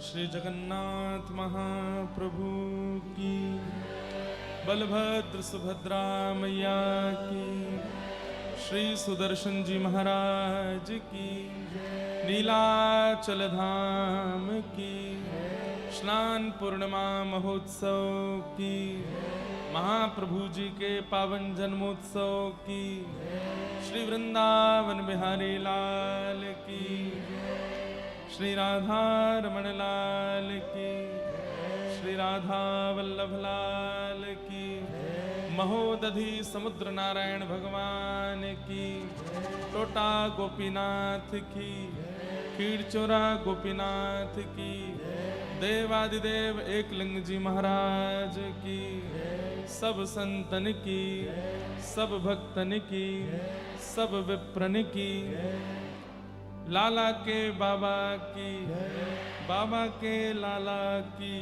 श्री जगन्नाथ महाप्रभु की, बलभद्र सुभद्रा मैया की, श्री सुदर्शन जी महाराज की, नीलाचल धाम की, स्नान पूर्णिमा महोत्सव की, महाप्रभु जी के पावन जन्मोत्सव की, श्री वृंदावन बिहारी लाल की, श्री राधा रमण लाल की, श्री राधा वल्लभ लाल की, महोदधि समुद्र नारायण भगवान की, टोटा गोपीनाथ की, खीरचोरा गोपीनाथ की, देवादिदेव एकलिंग जी महाराज की, सब संतन की, सब भक्तन की, सब विप्रन की, लाला के बाबा की, बाबा के लाला की,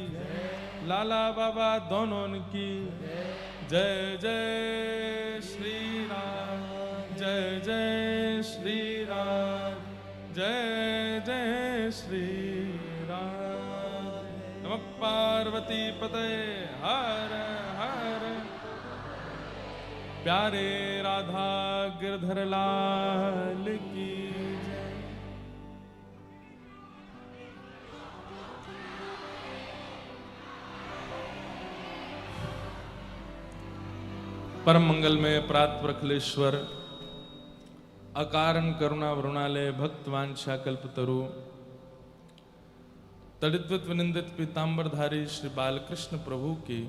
लाला बाबा दोनों की, जय जय श्री राम, जय जय श्री राम, जय जय श्री राम। नमः पार्वती पतये हर हर। प्यारे राधा गिरधर लाल की जय। परम मंगल में प्रात प्रखलेश्वर, अकारण करुणा वरुणालय, भक्त वांछा कल्पतरु, तड़िद्वत विनिंदित पीतांबरधारी श्री बालकृष्ण प्रभु की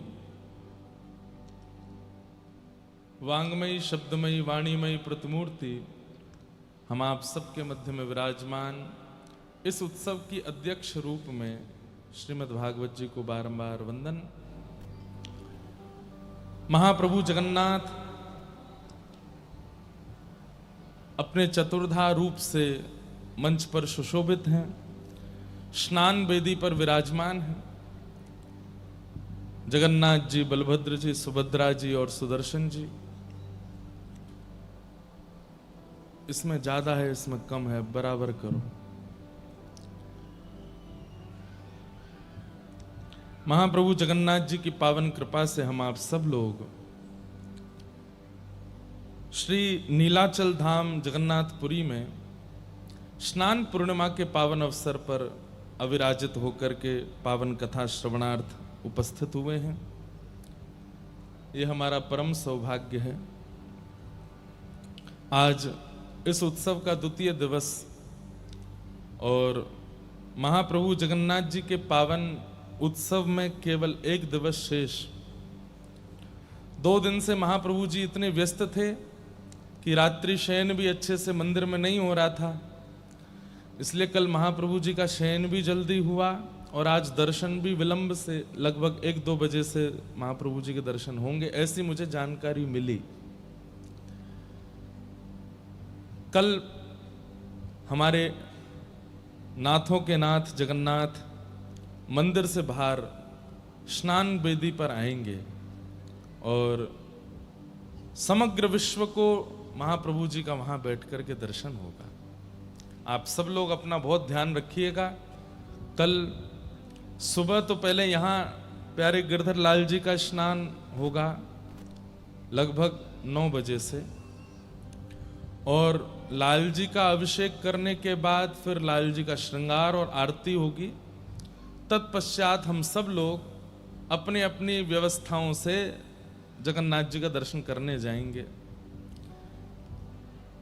वांगमयी शब्दमयी वाणीमयी प्रतिमूर्ति हम आप सबके मध्य में विराजमान इस उत्सव की अध्यक्ष रूप में श्रीमद् भागवत जी को बारंबार वंदन। महाप्रभु जगन्नाथ अपने चतुर्धा रूप से मंच पर सुशोभित हैं, स्नान वेदी पर विराजमान हैं। जगन्नाथ जी, बलभद्र जी, सुभद्रा जी और सुदर्शन जी। इसमें ज्यादा है, इसमें कम है, बराबर करो। महाप्रभु जगन्नाथ जी की पावन कृपा से हम आप सब लोग श्री नीलाचल धाम जगन्नाथपुरी में स्नान पूर्णिमा के पावन अवसर पर अविराजित होकर के पावन कथा श्रवणार्थ उपस्थित हुए हैं। ये हमारा परम सौभाग्य है। आज इस उत्सव का द्वितीय दिवस और महाप्रभु जगन्नाथ जी के पावन उत्सव में केवल एक दिवस शेष। 2 दिन से महाप्रभु जी इतने व्यस्त थे कि रात्रि शयन भी अच्छे से मंदिर में नहीं हो रहा था, इसलिए कल महाप्रभु जी का शयन भी जल्दी हुआ और आज दर्शन भी विलंब से, लगभग 1-2 बजे से महाप्रभु जी के दर्शन होंगे, ऐसी मुझे जानकारी मिली। कल हमारे नाथों के नाथ जगन्नाथ मंदिर से बाहर स्नान वेदी पर आएंगे और समग्र विश्व को महाप्रभु जी का वहां बैठ कर के दर्शन होगा। आप सब लोग अपना बहुत ध्यान रखिएगा। कल सुबह तो पहले यहाँ प्यारे गिरधर लाल जी का स्नान होगा लगभग 9 बजे से, और लाल जी का अभिषेक करने के बाद फिर लाल जी का श्रृंगार और आरती होगी। तत्पश्चात हम सब लोग अपनी अपनी व्यवस्थाओं से जगन्नाथ जी का दर्शन करने जाएंगे।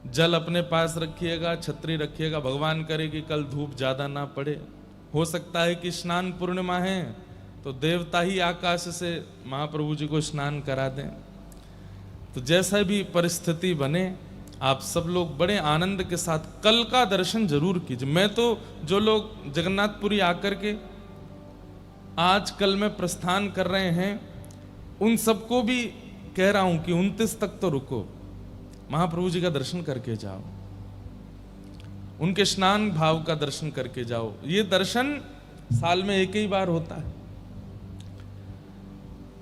जल अपने पास रखिएगा, छतरी रखिएगा। भगवान करे कि कल धूप ज्यादा ना पड़े। हो सकता है कि स्नान पूर्णिमा है तो देवता ही आकाश से महाप्रभु जी को स्नान करा दें। तो जैसा भी परिस्थिति बने, आप सब लोग बड़े आनंद के साथ कल का दर्शन जरूर कीजिए। मैं तो जो लोग जगन्नाथपुरी आकर के आज कल में प्रस्थान कर रहे हैं उन सबको भी कह रहा हूं कि 29 तक तो रुको, महाप्रभु जी का दर्शन करके जाओ, उनके स्नान भाव का दर्शन करके जाओ। ये दर्शन साल में एक ही बार होता है।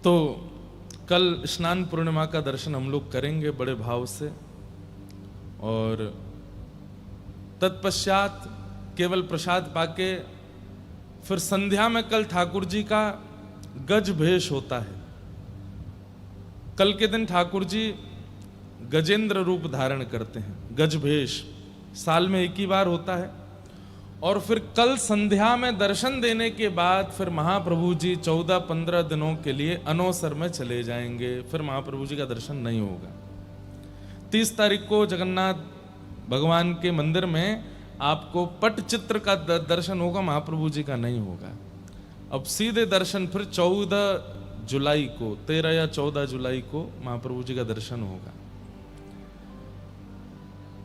तो कल स्नान पूर्णिमा का दर्शन हम लोग करेंगे बड़े भाव से, और तत्पश्चात केवल प्रसाद पाके फिर संध्या में कल ठाकुर जी का गज भेष होता है। कल के दिन ठाकुर जी गजेंद्र रूप धारण करते हैं, गज भेष साल में एक ही बार होता है। और फिर कल संध्या में दर्शन देने के बाद फिर महाप्रभु जी 14-15 दिनों के लिए अनौसर में चले जाएंगे, फिर महाप्रभु जी का दर्शन नहीं होगा। 30 तारीख को जगन्नाथ भगवान के मंदिर में आपको पटचित्र का दर्शन होगा, महाप्रभु जी का नहीं होगा। अब सीधे दर्शन फिर 14 जुलाई को, 13 या 14 जुलाई को महाप्रभु जी का दर्शन होगा।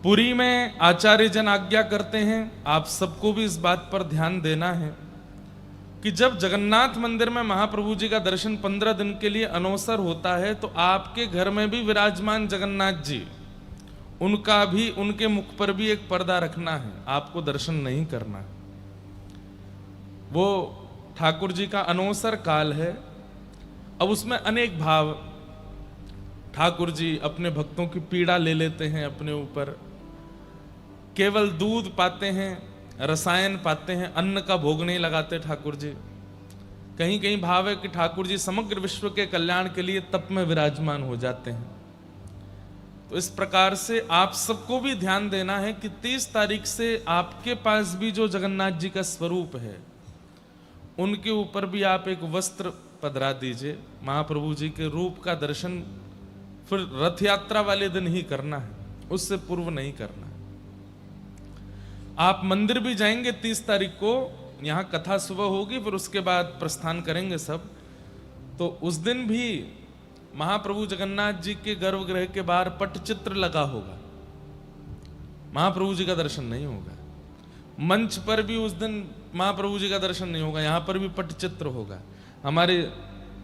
पुरी में आचार्य जन आज्ञा करते हैं, आप सबको भी इस बात पर ध्यान देना है कि जब जगन्नाथ मंदिर में महाप्रभु जी का दर्शन 15 दिन के लिए अनौसर होता है, तो आपके घर में भी विराजमान जगन्नाथ जी, उनका भी, उनके मुख पर भी एक पर्दा रखना है, आपको दर्शन नहीं करना। वो ठाकुर जी का अनौसर काल है। अब उसमें अनेक भाव, ठाकुर जी अपने भक्तों की पीड़ा ले लेते हैं अपने ऊपर, केवल दूध पाते हैं, रसायन पाते हैं, अन्न का भोग नहीं लगाते ठाकुर जी। कहीं कहीं भाव है कि ठाकुर जी समग्र विश्व के कल्याण के लिए तप में विराजमान हो जाते हैं। तो इस प्रकार से आप सबको भी ध्यान देना है कि 30 तारीख से आपके पास भी जो जगन्नाथ जी का स्वरूप है, उनके ऊपर भी आप एक वस्त्र पधरा दीजिए। महाप्रभु जी के रूप का दर्शन फिर रथ यात्रा वाले दिन ही करना है, उससे पूर्व नहीं करना है। आप मंदिर भी जाएंगे 30 तारीख को, यहां कथा सुबह होगी, फिर उसके बाद प्रस्थान करेंगे सब। तो उस दिन भी महाप्रभु जगन्नाथ जी के गर्भगृह के बाहर पटचित्र लगा होगा, महाप्रभु जी का दर्शन नहीं होगा। मंच पर भी उस दिन महाप्रभु जी का दर्शन नहीं होगा, यहां पर भी पटचित्र होगा। हमारे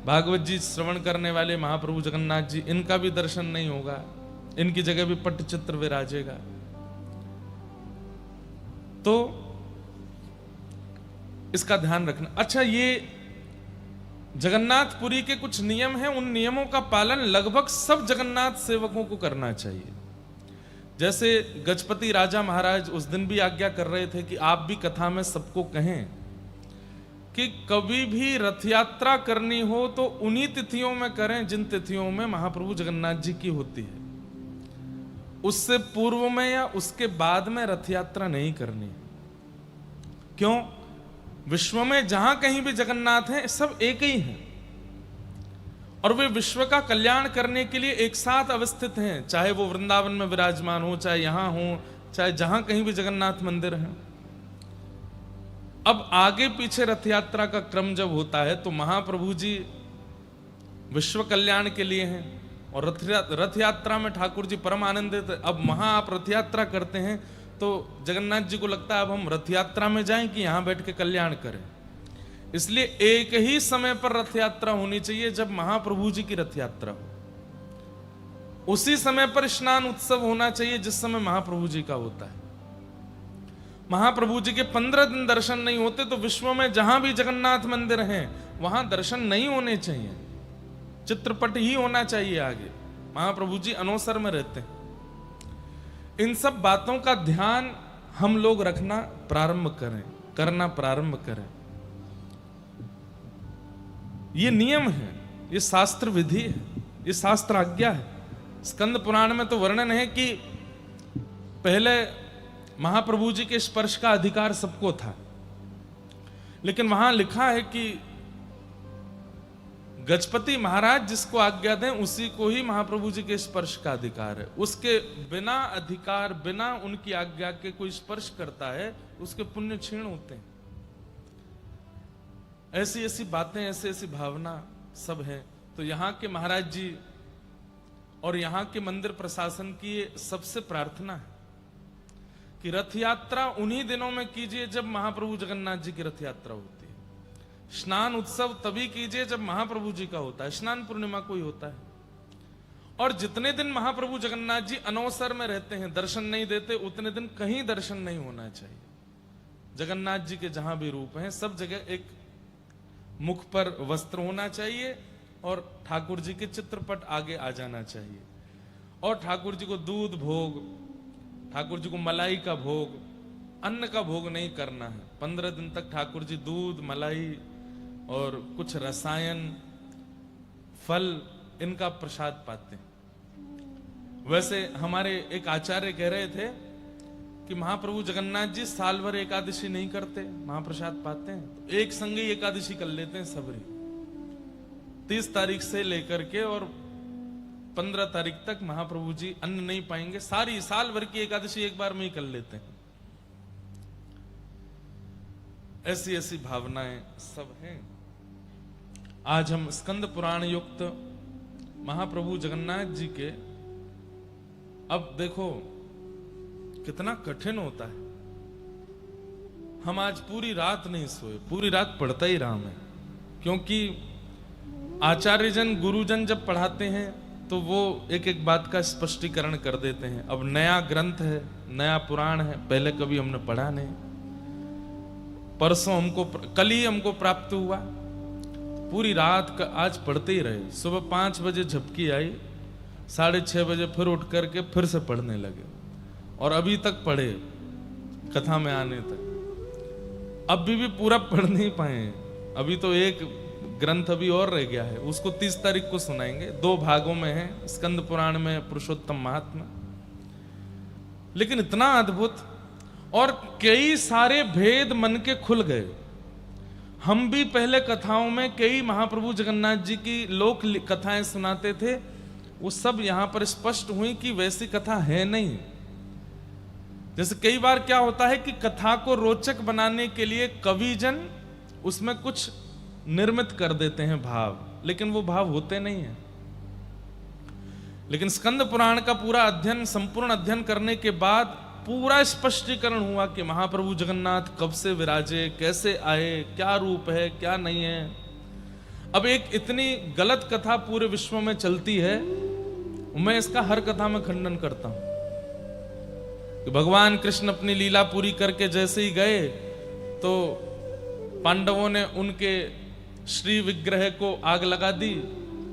भागवत जी श्रवण करने वाले महाप्रभु जगन्नाथ जी, इनका भी दर्शन नहीं होगा, इनकी जगह भी पटचित्र विराजेगा। तो इसका ध्यान रखना। अच्छा, ये जगन्नाथपुरी के कुछ नियम हैं, उन नियमों का पालन लगभग सब जगन्नाथ सेवकों को करना चाहिए। जैसे गजपति राजा महाराज उस दिन भी आज्ञा कर रहे थे कि आप भी कथा में सबको कहें कि कभी भी रथ यात्रा करनी हो तो उन्हीं तिथियों में करें जिन तिथियों में महाप्रभु जगन्नाथ जी की होती है। उससे पूर्व में या उसके बाद में रथ यात्रा नहीं करनी। क्यों? विश्व में जहां कहीं भी जगन्नाथ हैं, सब एक ही हैं और वे विश्व का कल्याण करने के लिए एक साथ अवस्थित हैं, चाहे वो वृंदावन में विराजमान हो, चाहे यहां हो, चाहे जहां कहीं भी जगन्नाथ मंदिर है। अब आगे पीछे रथ यात्रा का क्रम जब होता है तो महाप्रभु जी विश्व कल्याण के लिए हैं और रथ यात्रा में ठाकुर जी परम आनंदित। अब वहां आप रथ यात्रा करते हैं तो जगन्नाथ जी को लगता है अब हम रथ यात्रा में जाएं कि यहां बैठ के कल्याण करें। इसलिए एक ही समय पर रथ यात्रा होनी चाहिए, जब महाप्रभु जी की रथ यात्रा हो। उसी समय पर स्नान उत्सव होना चाहिए जिस समय महाप्रभु जी का होता है। महाप्रभु जी के 15 दिन दर्शन नहीं होते तो विश्व में जहां भी जगन्नाथ मंदिर हैं वहां दर्शन नहीं होने चाहिए, चित्रपट ही होना चाहिए आगे। महाप्रभु जी अनौसर में रहते हैं। इन सब बातों का ध्यान हम लोग रखना प्रारंभ करें, करना प्रारंभ करें। ये नियम है, ये शास्त्र विधि है, ये शास्त्र आज्ञा है। स्कंद पुराण में तो वर्णन है कि पहले महाप्रभु जी के स्पर्श का अधिकार सबको था, लेकिन वहां लिखा है कि गजपति महाराज जिसको आज्ञा दें उसी को ही महाप्रभु जी के स्पर्श का अधिकार है। उसके बिना अधिकार, बिना उनकी आज्ञा के कोई स्पर्श करता है उसके पुण्य क्षीण होते हैं। ऐसी ऐसी बातें, ऐसी ऐसी भावना सब है। तो यहाँ के महाराज जी और यहाँ के मंदिर प्रशासन की ये सबसे प्रार्थना है कि रथ यात्रा उन्हीं दिनों में कीजिए जब महाप्रभु जगन्नाथ जी की रथ यात्रा होती है। स्नान उत्सव तभी कीजिए जब महाप्रभु जी का होता है, स्नान पूर्णिमा को ही होता है। और जितने दिन महाप्रभु जगन्नाथ जी अनौसर में रहते हैं, दर्शन नहीं देते, उतने दिन कहीं दर्शन नहीं होना चाहिए। जगन्नाथ जी के जहां भी रूप हैं सब जगह एक मुख पर वस्त्र होना चाहिए और ठाकुर जी के चित्रपट आगे आ जाना चाहिए। और ठाकुर जी को दूध भोग, ठाकुर जी को मलाई का भोग, अन्न का भोग नहीं करना है। 15 दिन तक ठाकुर जी दूध, मलाई और कुछ रसायन, फल, इनका प्रसाद पाते हैं। वैसे हमारे एक आचार्य कह रहे थे कि महाप्रभु जगन्नाथ जी साल भर एकादशी नहीं करते, महाप्रसाद पाते हैं तो एक संग ही एकादशी कर लेते हैं सबरी, 30 तारीख से लेकर के और 15 तारीख तक महाप्रभु जी अन्न नहीं पाएंगे, सारी साल भर की एकादशी एक बार में ही कर लेते हैं। ऐसी ऐसी भावनाएं सब हैं। आज हम स्कंद पुराण युक्त महाप्रभु जगन्नाथ जी के, अब देखो कितना कठिन होता है। हम आज पूरी रात नहीं सोए, पूरी रात पढ़ता ही रहा मैं, क्योंकि आचार्यजन गुरुजन जब पढ़ाते हैं तो वो एक एक बात का स्पष्टीकरण कर देते हैं। अब नया ग्रंथ है, नया पुराण है, पहले कभी हमने पढ़ा नहीं, परसों हमको, कल ही हमको प्राप्त हुआ, पूरी रात का आज पढ़ते ही रहे। सुबह 5 बजे झपकी आई, 6:30 बजे फिर उठ करके फिर से पढ़ने लगे और अभी तक पढ़े कथा में आने तक। अभी भी पूरा पढ़ नहीं पाए, अभी तो एक ग्रंथ अभी और रह गया है, उसको 30 तारीख को सुनाएंगे। 2 भागों में है, स्कंद पुराण में पुरुषोत्तम महात्मा। लेकिन इतना अद्भुत और कई सारे भेद मन के खुल गए। हम भी पहले कथाओं में कई महाप्रभु जगन्नाथ जी की लोक कथाएं सुनाते थे, वो सब यहां पर स्पष्ट हुई कि वैसी कथा है नहीं। जैसे कई बार क्या होता है कि कथा को रोचक बनाने के लिए कविजन उसमें कुछ निर्मित कर देते हैं भाव, लेकिन वो भाव होते नहीं है। लेकिन स्कंद पुराण का पूरा अध्ययन, संपूर्ण अध्ययन करने के बाद पूरा स्पष्टीकरण हुआ कि महाप्रभु जगन्नाथ कब से विराजे, कैसे आए, क्या रूप है, क्या नहीं है। अब एक इतनी गलत कथा पूरे विश्व में चलती है, मैं इसका हर कथा में खंडन करता हूं कि भगवान कृष्ण अपनी लीला पूरी करके जैसे ही गए तो पांडवों ने उनके श्री विग्रह को आग लगा दी,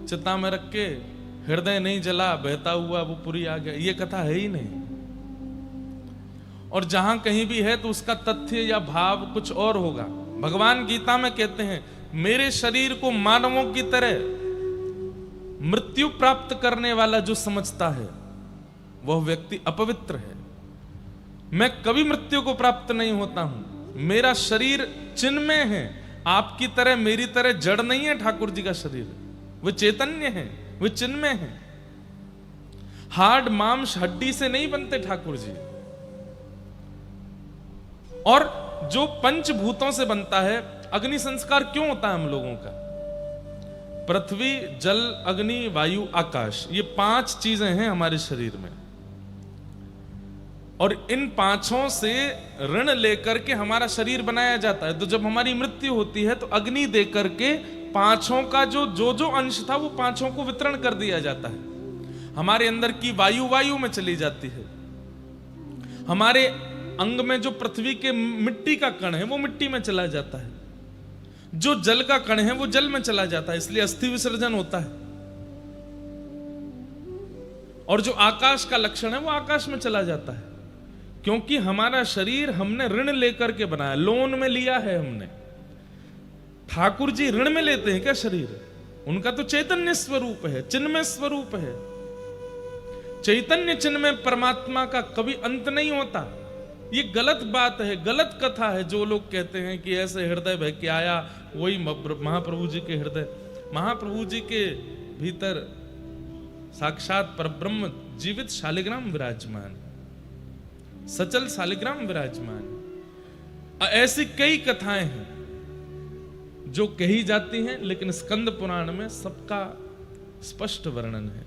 चिता में रख के, हृदय नहीं जला, बहता हुआ वो पुरी आ गया। ये कथा है ही नहीं। और जहां कहीं भी है तो उसका तथ्य या भाव कुछ और होगा। भगवान गीता में कहते हैं, मेरे शरीर को मानवों की तरह मृत्यु प्राप्त करने वाला जो समझता है वह व्यक्ति अपवित्र है। मैं कभी मृत्यु को प्राप्त नहीं होता हूं, मेरा शरीर चिन्मय है, आपकी तरह मेरी तरह जड़ नहीं है। ठाकुर जी का शरीर वो चैतन्य है, वो चिन्मय है। हार्ड मांस हड्डी से नहीं बनते ठाकुर जी। और जो पंचभूतों से बनता है, अग्नि संस्कार क्यों होता है हम लोगों का? पृथ्वी, जल, अग्नि, वायु, आकाश, ये 5 चीजें हैं हमारे शरीर में। और इन 5 से ऋण लेकर के हमारा शरीर बनाया जाता है। तो जब हमारी मृत्यु होती है तो अग्नि दे करके 5 का जो अंश था वो 5 को वितरण कर दिया जाता है। हमारे अंदर की वायु वायु में चली जाती है। हमारे अंग में जो पृथ्वी के मिट्टी का कण है वो मिट्टी में चला जाता है। जो जल का कण है वो जल में चला जाता है, इसलिए अस्थि विसर्जन होता है। और जो आकाश का लक्षण है वो आकाश में चला जाता है, क्योंकि हमारा शरीर हमने ऋण लेकर के बनाया, लोन में लिया है हमने। ठाकुर जी ऋण में लेते हैं क्या शरीर? उनका तो चैतन्य स्वरूप है, चिन्मय स्वरूप है। चैतन्य चिन्मय परमात्मा का कभी अंत नहीं होता। ये गलत बात है, गलत कथा है। जो लोग कहते हैं कि ऐसे हृदय बह के आया, वही महाप्रभु जी के हृदय, महाप्रभु जी के भीतर साक्षात परब्रह्म जीवित शालिग्राम विराजमान, सचल शालिग्राम विराजमान। ऐसी कई कथाएं हैं जो कही जाती हैं, लेकिन स्कंद पुराण में सबका स्पष्ट वर्णन है।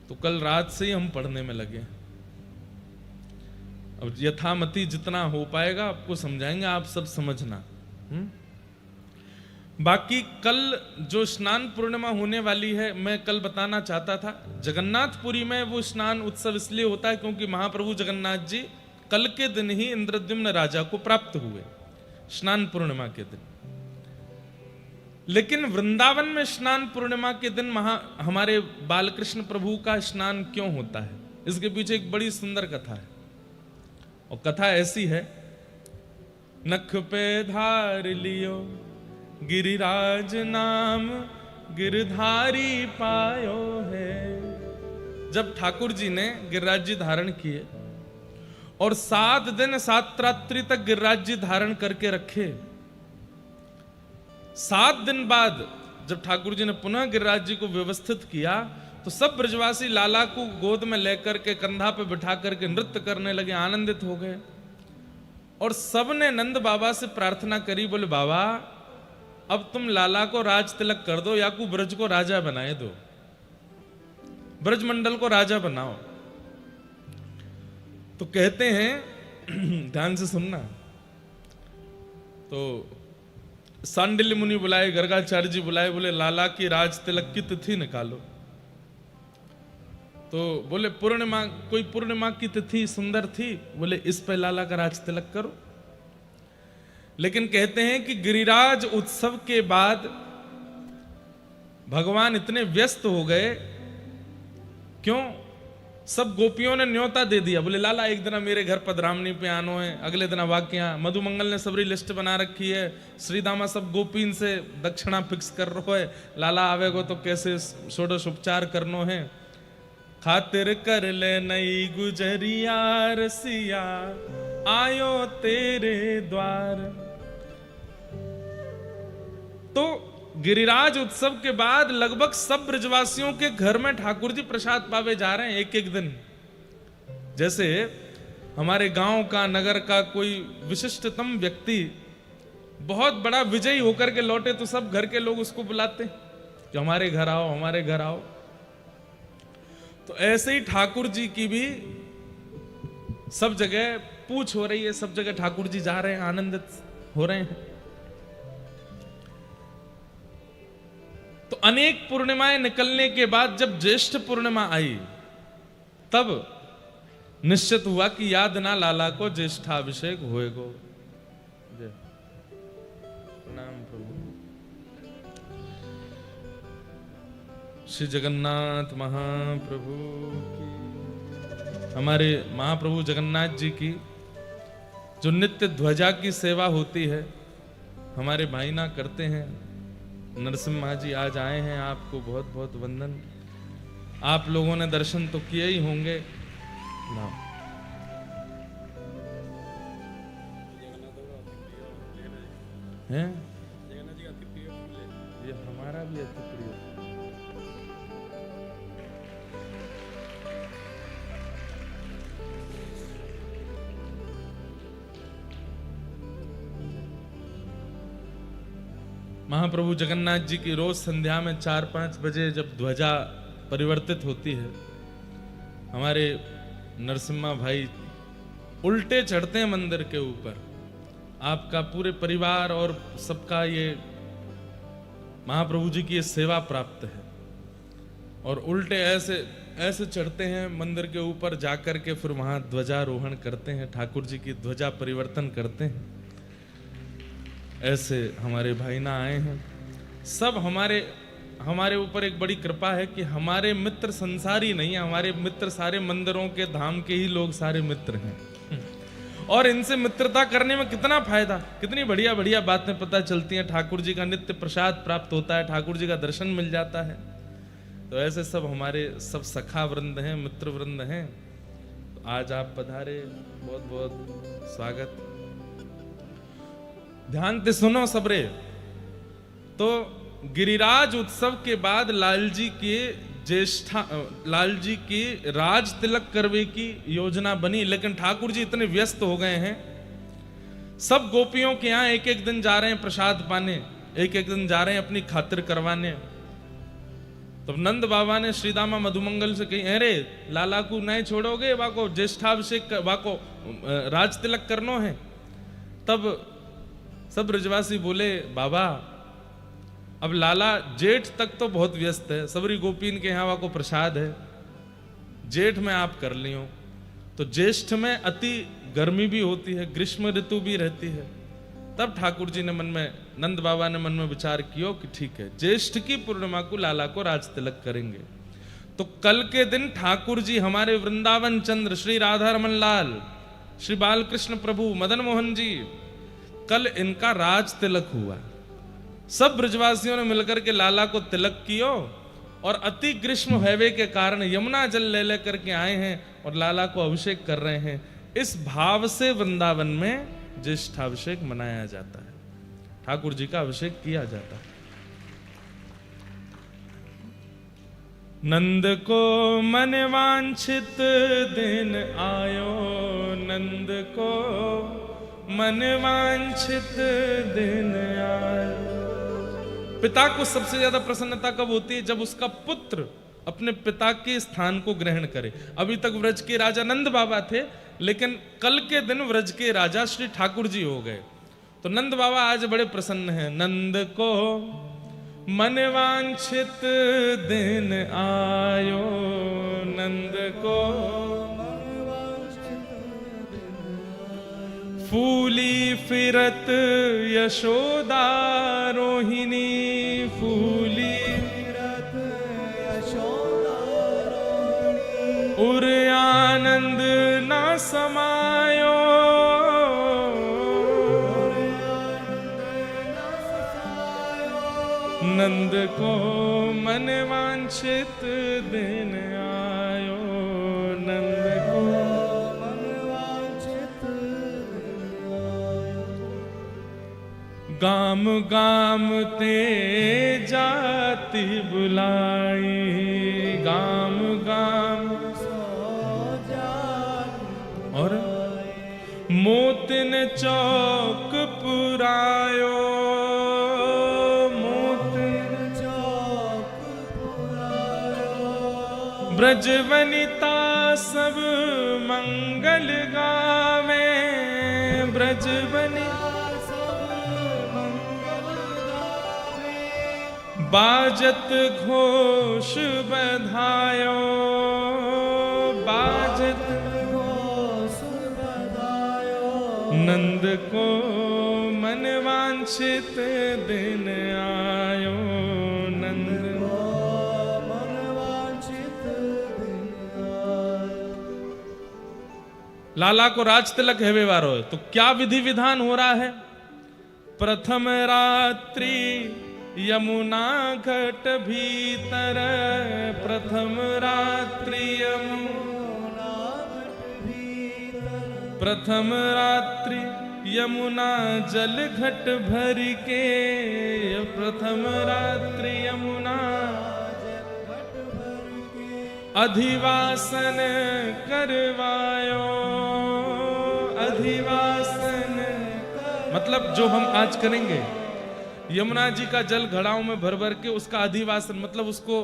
तो कल रात से ही हम पढ़ने में लगे। अब यथामति जितना हो पाएगा आपको समझाएंगे, आप सब समझना। बाकी कल जो स्नान पूर्णिमा होने वाली है, मैं कल बताना चाहता था, जगन्नाथपुरी में वो स्नान उत्सव इसलिए होता है क्योंकि महाप्रभु जगन्नाथ जी कल के दिन ही इंद्रद्युम्न राजा को प्राप्त हुए, स्नान पूर्णिमा के दिन। लेकिन वृंदावन में स्नान पूर्णिमा के दिन हमारे बालकृष्ण प्रभु का स्नान क्यों होता है, इसके पीछे एक बड़ी सुंदर कथा है। और कथा ऐसी है नख पे धार लियो गिरिराज नाम गिरधारी पायो है। जब ठाकुर जी ने गिरिराज जी धारण किए और 7 दिन 7 रात्रि तक गिरिराज जी धारण करके रखे, 7 दिन बाद जब ठाकुर जी ने पुनः गिरिराज जी को व्यवस्थित किया तो सब ब्रजवासी लाला को गोद में लेकर के कंधा पे बिठा करके नृत्य करने लगे, आनंदित हो गए। और सबने नंद बाबा से प्रार्थना करी, बोले बाबा अब तुम लाला को राज तिलक कर दो या को ब्रज को राजा बनाए दो, ब्रजमंडल को राजा बनाओ। तो कहते हैं ध्यान से सुनना, तो सांडिल्य मुनि बुलाए, गर्गाचार्य जी बुलाए, बोले लाला की राज तिलक की तिथि निकालो। तो बोले पूर्णिमा, कोई पूर्णिमा की तिथि सुंदर थी, बोले इस पे लाला का राज तिलक करो। लेकिन कहते हैं कि गिरिराज उत्सव के बाद भगवान इतने व्यस्त हो गए, क्यों? सब गोपियों ने न्योता दे दिया, बोले लाला एक दिन मेरे घर पधरामनी पे आनो है, अगले दिन वाक्या मधुमंगल ने सबरी लिस्ट बना रखी है, श्रीदामा सब गोपीन से दक्षिणा फिक्स कर रहो है, लाला आवेगो तो कैसे षोडश उपचार करनो है, खातिर कर ले नई गुजरिया रसिया आयो तेरे द्वार। तो गिरिराज उत्सव के बाद लगभग सब ब्रजवासियों के घर में ठाकुर जी प्रसाद पावे जा रहे हैं एक एक दिन। जैसे हमारे गांव का, नगर का कोई विशिष्टतम व्यक्ति बहुत बड़ा विजयी होकर के लौटे तो सब घर के लोग उसको बुलाते कि हमारे घर आओ, हमारे घर आओ। तो ऐसे ही ठाकुर जी की भी सब जगह पूछ हो रही है, सब जगह ठाकुर जी जा रहे हैं, आनंदित हो रहे हैं। तो अनेक पूर्णिमाएं निकलने के बाद जब ज्येष्ठ पूर्णिमा आई तब निश्चित हुआ कि याद ना लाला को ज्येष्ठाभिषेक होएगो। प्रणाम प्रभु। श्री जगन्नाथ महाप्रभु की, हमारे महाप्रभु जगन्नाथ जी की जो नित्य ध्वजा की सेवा होती है हमारे भाई ना करते हैं। नरसिम्हा जी आज आए हैं, आपको बहुत बहुत वंदन। आप लोगों ने दर्शन तो किए ही होंगे ना। हैं? ये हमारा भी अति प्रिय। महाप्रभु जगन्नाथ जी की रोज संध्या में 4-5 बजे जब ध्वजा परिवर्तित होती है, हमारे नरसिम्हा भाई उल्टे चढ़ते हैं मंदिर के ऊपर। आपका पूरे परिवार और सबका ये महाप्रभु जी की ये सेवा प्राप्त है। और उल्टे ऐसे ऐसे चढ़ते हैं मंदिर के ऊपर जाकर के, फिर वहां ध्वजारोहण करते हैं, ठाकुर जी की ध्वजा परिवर्तन करते हैं। ऐसे हमारे भाई ना आए हैं। सब हमारे ऊपर एक बड़ी कृपा है कि हमारे मित्र संसारी नहीं है, हमारे मित्र सारे मंदिरों के धाम के ही लोग सारे मित्र हैं। और इनसे मित्रता करने में कितना फायदा, कितनी बढ़िया बढ़िया बातें पता चलती हैं। ठाकुर जी का नित्य प्रसाद प्राप्त होता है, ठाकुर जी का दर्शन मिल जाता है। तो ऐसे सब हमारे सब सखा वृंद हैं, मित्र वृंद हैं। तो आज आप पधारे, बहुत बहुत स्वागत। ध्यान से सुनो सबरे। तो गिरिराज उत्सव के बाद लाल जी की राज तिलक करवे की योजना बनी, लेकिन ठाकुर जी इतने व्यस्त हो गए हैं। सब गोपियों के यहाँ एक एक दिन जा रहे हैं प्रसाद पाने, एक एक दिन जा रहे हैं अपनी खातिर करवाने। तो नंद बाबा ने श्रीदामा मधुमंगल से कही, अरे लाला को नहीं छोड़ोगे, वाको ज्येष्ठाभिषेक, वाको राज तिलक करनो है। तब सब ब्रजवासी बोले, बाबा अब लाला जेठ तक तो बहुत व्यस्त है, सबरी गोपीन के यहाँ को प्रसाद है, जेठ में आप कर लियो। तो ज्येष्ठ में अति गर्मी भी होती है, ग्रीष्म ऋतु भी रहती है। तब ठाकुर जी ने मन में, नंद बाबा ने मन में विचार किया कि ठीक है, ज्येष्ठ की पूर्णिमा को लाला को राज तिलक करेंगे। तो कल के दिन ठाकुर जी हमारे वृंदावन चंद्र श्री राधा रमन लाल, श्री बालकृष्ण प्रभु, मदन मोहन जी कल इनका राज तिलक हुआ। सब ब्रजवासियों ने मिलकर के लाला को तिलक कियो और अति ग्रीष्म हैवे के कारण यमुना जल ले लेकर के आए हैं और लाला को अभिषेक कर रहे हैं। इस भाव से वृंदावन में ज्येष्ठाभिषेक मनाया जाता है, ठाकुर जी का अभिषेक किया जाता है। नंद को मन वांछित दिन आयो, नंद को मन वांछित दिन आयो। पिता को सबसे ज्यादा प्रसन्नता कब होती है? जब उसका पुत्र अपने पिता के स्थान को ग्रहण करे। अभी तक व्रज के राजा नंद बाबा थे, लेकिन कल के दिन व्रज के राजा श्री ठाकुर जी हो गए। तो नंद बाबा आज बड़े प्रसन्न हैं। नंद को मन वांछित दिन आयो, नंद को फूली फिरत यशोदा रोहिणी, फूली फिरत यशोदा रोहिणी, उर आनंद ना समायो, नंद को मन वांछित दिन आयो, नंद को मन वांछित दिन आयो। गाम गाम ते जाति बुलाई, गाम गाम और मोतिन चौक पुरायो, ब्रज वनिता सब मंगल गावे, ब्रज वनिता सब मंगल गावे, बाजत घोष बधायो, बाजत घोष बधायो, नंद को मन वांछित दिन आयो, नंद लाला को राज तिलक हेवे वारो है। तो क्या विधि विधान हो रहा है? प्रथम रात्रि यमुना घट भीतर, प्रथम रात्रि यमुना घट भीतर, प्रथम रात्रि यमुना जल घट भर के, प्रथम रात्रि यमुना अधिवासन करवायो, अधिवासन मतलब जो हम आज करेंगे, यमुना जी का जल घड़ाओं में भर भर के उसका अधिवासन मतलब उसको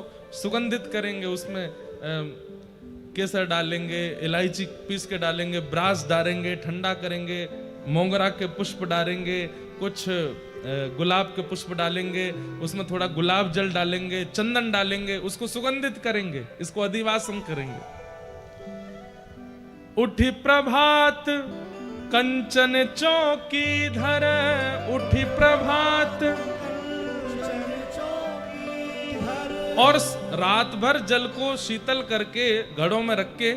सुगंधित करेंगे। उसमें केसर डालेंगे, इलायची पीस के डालेंगे, ब्रास डालेंगे, ठंडा करेंगे, मोगरा के पुष्प डालेंगे, कुछ गुलाब के पुष्प डालेंगे, उसमें थोड़ा गुलाब जल डालेंगे, चंदन डालेंगे, उसको सुगंधित करेंगे, इसको अधिवासन करेंगे। उठी प्रभात कंचन चौकी धर, उठी प्रभात और रात भर जल को शीतल करके घड़ों में रख के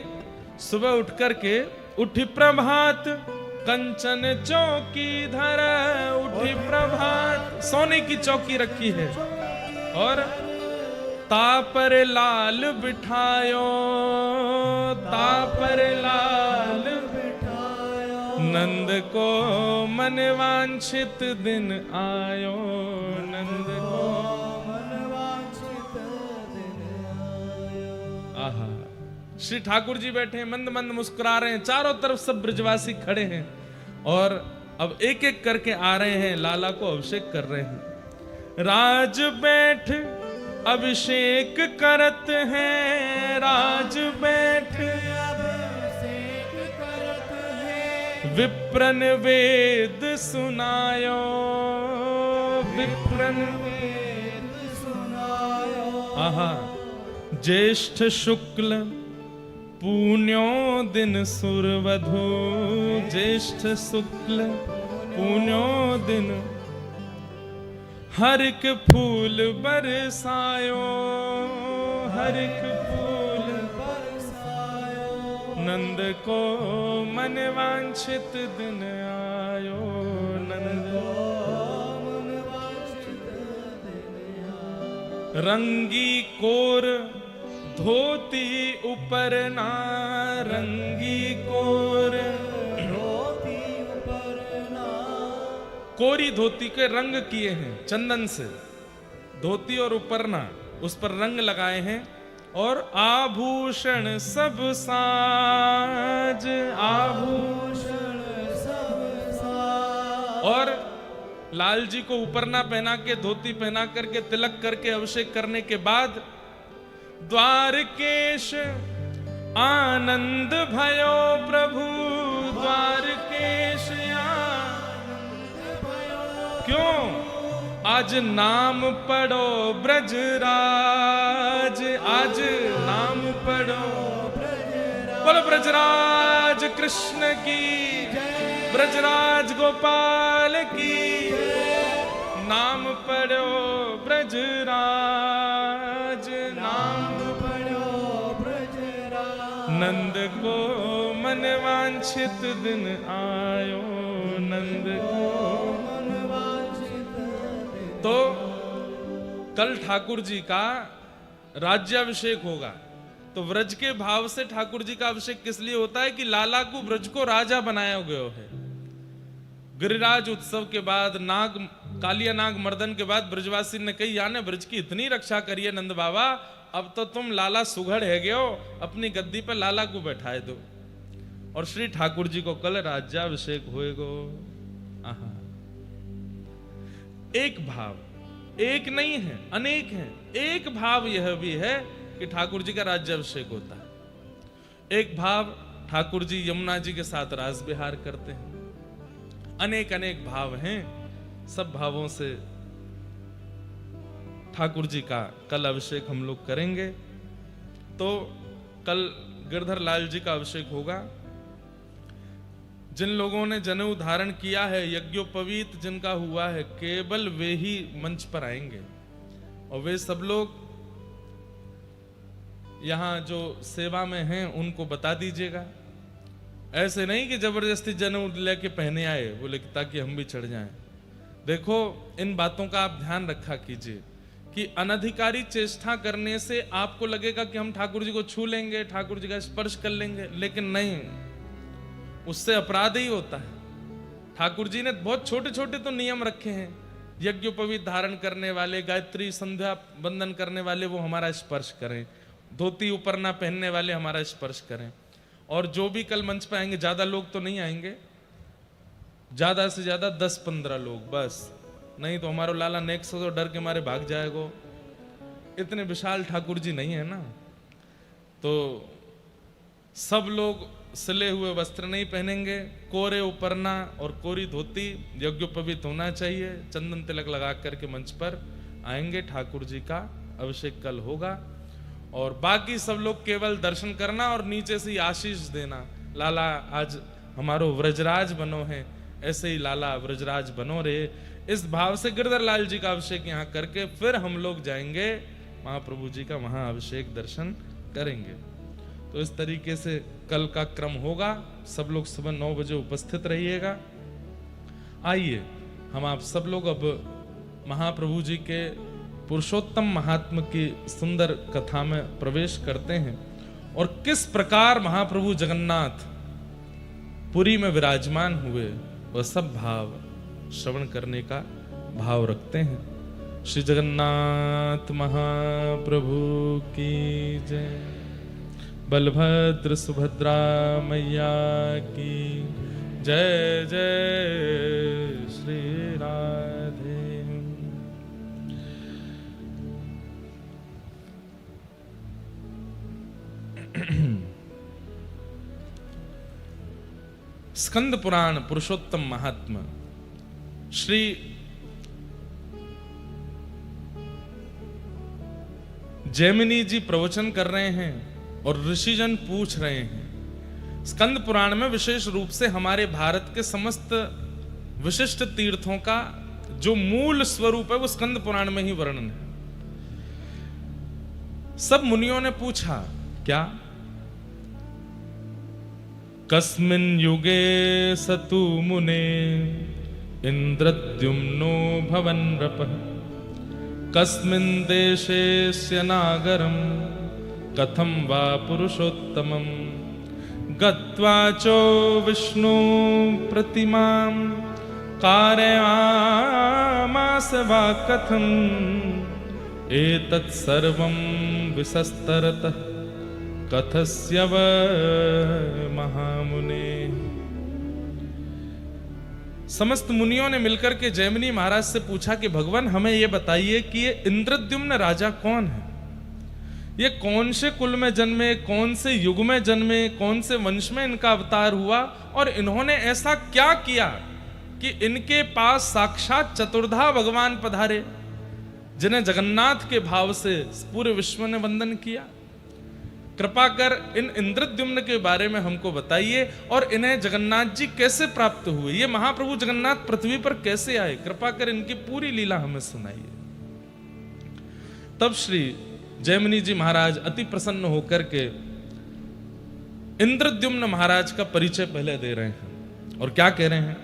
सुबह उठ करके उठी प्रभात कंचन चौकी धर, उठी प्रभात सोने की चौकी रखी है और तापर लाल बिठायो, तापर लाल बिठायो, नंद को मन वांछित दिन आयो, नंद को मन वांछित दिन आयो। आहा, श्री ठाकुर जी बैठे हैं, मंद मंद मुस्कुरा रहे हैं, चारों तरफ सब ब्रजवासी खड़े हैं और अब एक एक करके आ रहे हैं, लाला को अभिषेक कर रहे हैं। राज बैठ अभिषेक करत हैं, राज बैठ अभिषेक करत हैं, विप्रन वेद सुनायो, विप्रन वेद सुनायो। आहा, ज्येष्ठ शुक्ल पुण्यो दिन सुरवधु, ज्येष्ठ शुक्ल पुण्यो दिन हरिक फूल बरसायो, हरिक फूल बरसायो, नंद को मन वांछित दिन आयो, रंगी कोर धोती ऊपर ना, रंगी कोर धोती ऊपर ना। कोरी धोती के रंग किए हैं चंदन से, धोती और उपरना उस पर रंग लगाए हैं। और आभूषण सब साज, आभूषण सब साज। और लाल जी को उपरना पहना के, धोती पहना करके, तिलक करके अभिषेक करने के बाद द्वारकेश आनंद भयो प्रभु, द्वारकेश आनंद भयो। क्यों? आज नाम पढ़ो ब्रजराज, आज नाम पढ़ो ब्रजराज। बोलो ब्रजराज कृष्ण की, ब्रजराज गोपाल की। नाम पढ़ो ब्रजराज, नाम पढ़ो ब्रजराज। नंद को मन वांछित दिन आयो, नंद को मन वांछित दिन। तो कल ठाकुर जी का राज्याभिषेक होगा। तो व्रज के भाव से ठाकुर जी का अभिषेक किस लिए होता है कि लाला को व्रज को राजा बनाया गया है। गिरिराज उत्सव के बाद, नाग कालिया नाग मर्दन के बाद ब्रजवासी ने कही, याने ब्रज की इतनी रक्षा करिए नंद बाबा, अब तो तुम लाला सुघड़ है गए हो, अपनी गद्दी पर लाला को बैठाए दो। और श्री ठाकुर जी को कल राज्याभिषेक होएगो। एक भाव, एक नहीं है, अनेक है। एक भाव यह भी है कि ठाकुर जी का राज्याभिषेक होता है। एक भाव ठाकुर जी यमुना जी के साथ रास विहार करते हैं। अनेक अनेक भाव हैं। सब भावों से ठाकुर जी का कल अभिषेक हम लोग करेंगे। तो कल गिरधर लाल जी का अभिषेक होगा। जिन लोगों ने जनेऊ धारण किया है, यज्ञोपवीत जिनका हुआ है, केवल वे ही मंच पर आएंगे। और वे सब लोग यहां जो सेवा में हैं उनको बता दीजिएगा। ऐसे नहीं कि जबरदस्ती जनेऊ लेके पहने आए बोले ताकि हम भी चढ़ जाएं। देखो, इन बातों का आप ध्यान रखा कीजिए कि अनधिकारी चेष्टा करने से आपको लगेगा कि हम ठाकुर जी को छू लेंगे, ठाकुर जी का स्पर्श कर लेंगे, लेकिन नहीं, उससे अपराध ही होता है। ठाकुर जी ने बहुत छोटे छोटे तो नियम रखे हैं। यज्ञोपवीत धारण करने वाले, गायत्री संध्या बंदन करने वाले वो हमारा स्पर्श करें, धोती ऊपर ना पहनने वाले हमारा स्पर्श करें। और जो भी कल मंच पे आएंगे, ज्यादा लोग तो नहीं आएंगे, ज्यादा से ज्यादा 10-15 लोग बस, नहीं तो हमारा लाला नेक्स्ट तो डर के मारे भाग जाएगा। इतने विशाल ठाकुर जी नहीं है ना। तो सब लोग सिले हुए वस्त्र नहीं पहनेंगे, कोरे उपरना और कोरी धोती, यज्ञोपवीत होना चाहिए। चंदन तिलक लगा करके मंच पर आएंगे। ठाकुर जी का अभिषेक कल होगा। और बाकी सब लोग केवल दर्शन करना और नीचे से आशीष देना, लाला आज हमारो व्रजराज बनो है, ऐसे ही लाला व्रजराज बनो रे। इस भाव से गिरधर लाल जी का अभिषेक यहाँ करके फिर हम लोग जाएंगे महाप्रभु जी का महाअभिषेक दर्शन करेंगे। तो इस तरीके से कल का क्रम होगा। सब लोग सुबह 9 बजे उपस्थित रहिएगा। आइए हम आप सब लोग अब महाप्रभु जी के पुरुषोत्तम महात्म की सुंदर कथा में प्रवेश करते हैं और किस प्रकार महाप्रभु जगन्नाथ पुरी में विराजमान हुए वह सब भाव श्रवण करने का भाव रखते हैं। श्री जगन्नाथ महाप्रभु की जय। बलभद्र सुभद्रा मैया की जय। जय श्री राधे। स्कंद पुराण पुरुषोत्तम महात्मा श्री जैमिनी जी प्रवचन कर रहे हैं और ऋषिजन पूछ रहे हैं। स्कंद पुराण में विशेष रूप से हमारे भारत के समस्त विशिष्ट तीर्थों का जो मूल स्वरूप है वो स्कंद पुराण में ही वर्णन है। सब मुनियों ने पूछा, क्या कस्मिन् युगे सतु मुने इंद्रद्युम्नो भवन नृपः कस्मिन् देशेस्य नागरं कथं वा पुरुषोत्तमं गत्वा चो विष्णु प्रतिमां कारयामास वा कथम् एतत् सर्वं विसस्तरतः कथस्य व महामुने। समस्त मुनियों ने मिलकर के जैमिनी महाराज से पूछा कि भगवान हमें यह बताइए कि ये इंद्रद्युम्न राजा कौन है, ये कौन से कुल में जन्मे, कौन से युग में जन्मे, कौन से वंश में इनका अवतार हुआ और इन्होंने ऐसा क्या किया कि इनके पास साक्षात चतुर्धा भगवान पधारे जिन्हें जगन्नाथ के भाव से पूरे विश्व ने वंदन किया। कृपा कर इन इंद्रद्युम्न के बारे में हमको बताइए और इन्हें जगन्नाथ जी कैसे प्राप्त हुए, ये महाप्रभु जगन्नाथ पृथ्वी पर कैसे आए, कृपा कर इनकी पूरी लीला हमें सुनाइए। तब श्री जैमिनी जी महाराज अति प्रसन्न होकर के इंद्रद्युम्न महाराज का परिचय पहले दे रहे हैं और क्या कह रहे हैं।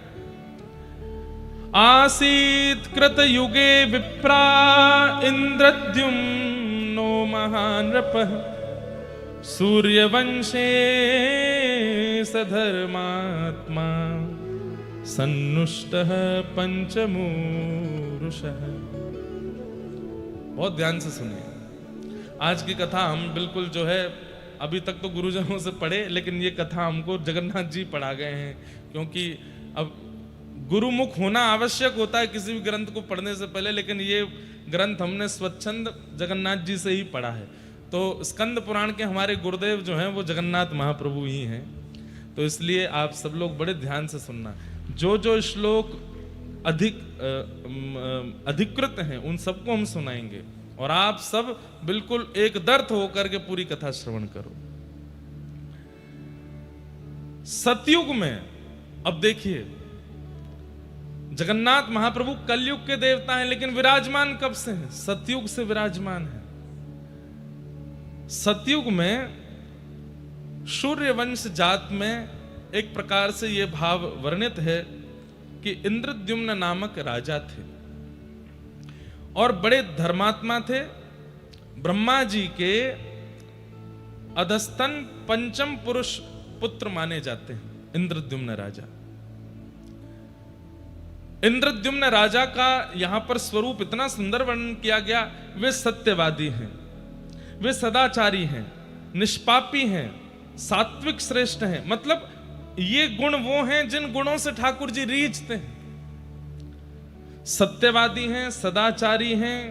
आसीत कृत युगे विप्रा इंद्रद्युम्नो महानृपः सूर्यवंशे सधर्मात्मा सन्नुष्टः पंचमूरुषः। बहुत ध्यान से सुनिए, आज की कथा हम बिल्कुल जो है अभी तक तो गुरुजनों से पढ़े, लेकिन ये कथा हमको जगन्नाथ जी पढ़ा गए हैं, क्योंकि अब गुरुमुख होना आवश्यक होता है किसी भी ग्रंथ को पढ़ने से पहले, लेकिन ये ग्रंथ हमने स्वच्छंद जगन्नाथ जी से ही पढ़ा है। तो स्कंद पुराण के हमारे गुरुदेव जो हैं वो जगन्नाथ महाप्रभु ही हैं, तो इसलिए आप सब लोग बड़े ध्यान से सुनना। जो जो श्लोक अधिकृत हैं उन सबको हम सुनाएंगे और आप सब बिल्कुल एक दर्थ होकर के पूरी कथा श्रवण करो। सतयुग में अब देखिए, जगन्नाथ महाप्रभु कलयुग के देवता हैं, लेकिन विराजमान कब से हैं? सतयुग से विराजमान है। सतयुग में सूर्यवंश जात में एक प्रकार से यह भाव वर्णित है कि इंद्रद्युम्न नामक राजा थे और बड़े धर्मात्मा थे। ब्रह्मा जी के अधस्तन पंचम पुरुष पुत्र माने जाते हैं इंद्रद्युम्न राजा। इंद्रद्युम्न राजा का यहां पर स्वरूप इतना सुंदर वर्णन किया गया। वे सत्यवादी हैं, वे सदाचारी हैं, निष्पापी हैं, सात्विक श्रेष्ठ हैं। मतलब ये गुण वो हैं जिन गुणों से ठाकुर जी रीझते हैं। सत्यवादी हैं, सदाचारी हैं,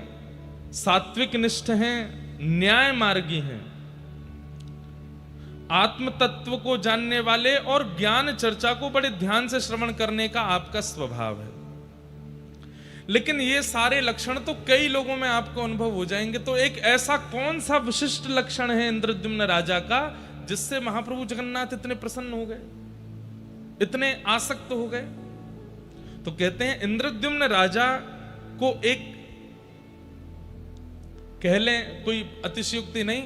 सात्विक निष्ठ हैं, न्याय मार्गी हैं, आत्म तत्व को जानने वाले और ज्ञान चर्चा को बड़े ध्यान से श्रवण करने का आपका स्वभाव है। लेकिन ये सारे लक्षण तो कई लोगों में आपको अनुभव हो जाएंगे, तो एक ऐसा कौन सा विशिष्ट लक्षण है इंद्रद्युम्न राजा का जिससे महाप्रभु जगन्नाथ इतने प्रसन्न हो गए, इतने आसक्त हो गए? तो कहते हैं इंद्रद्युम्न राजा को एक, कह लें कोई अतिशयोक्ति नहीं,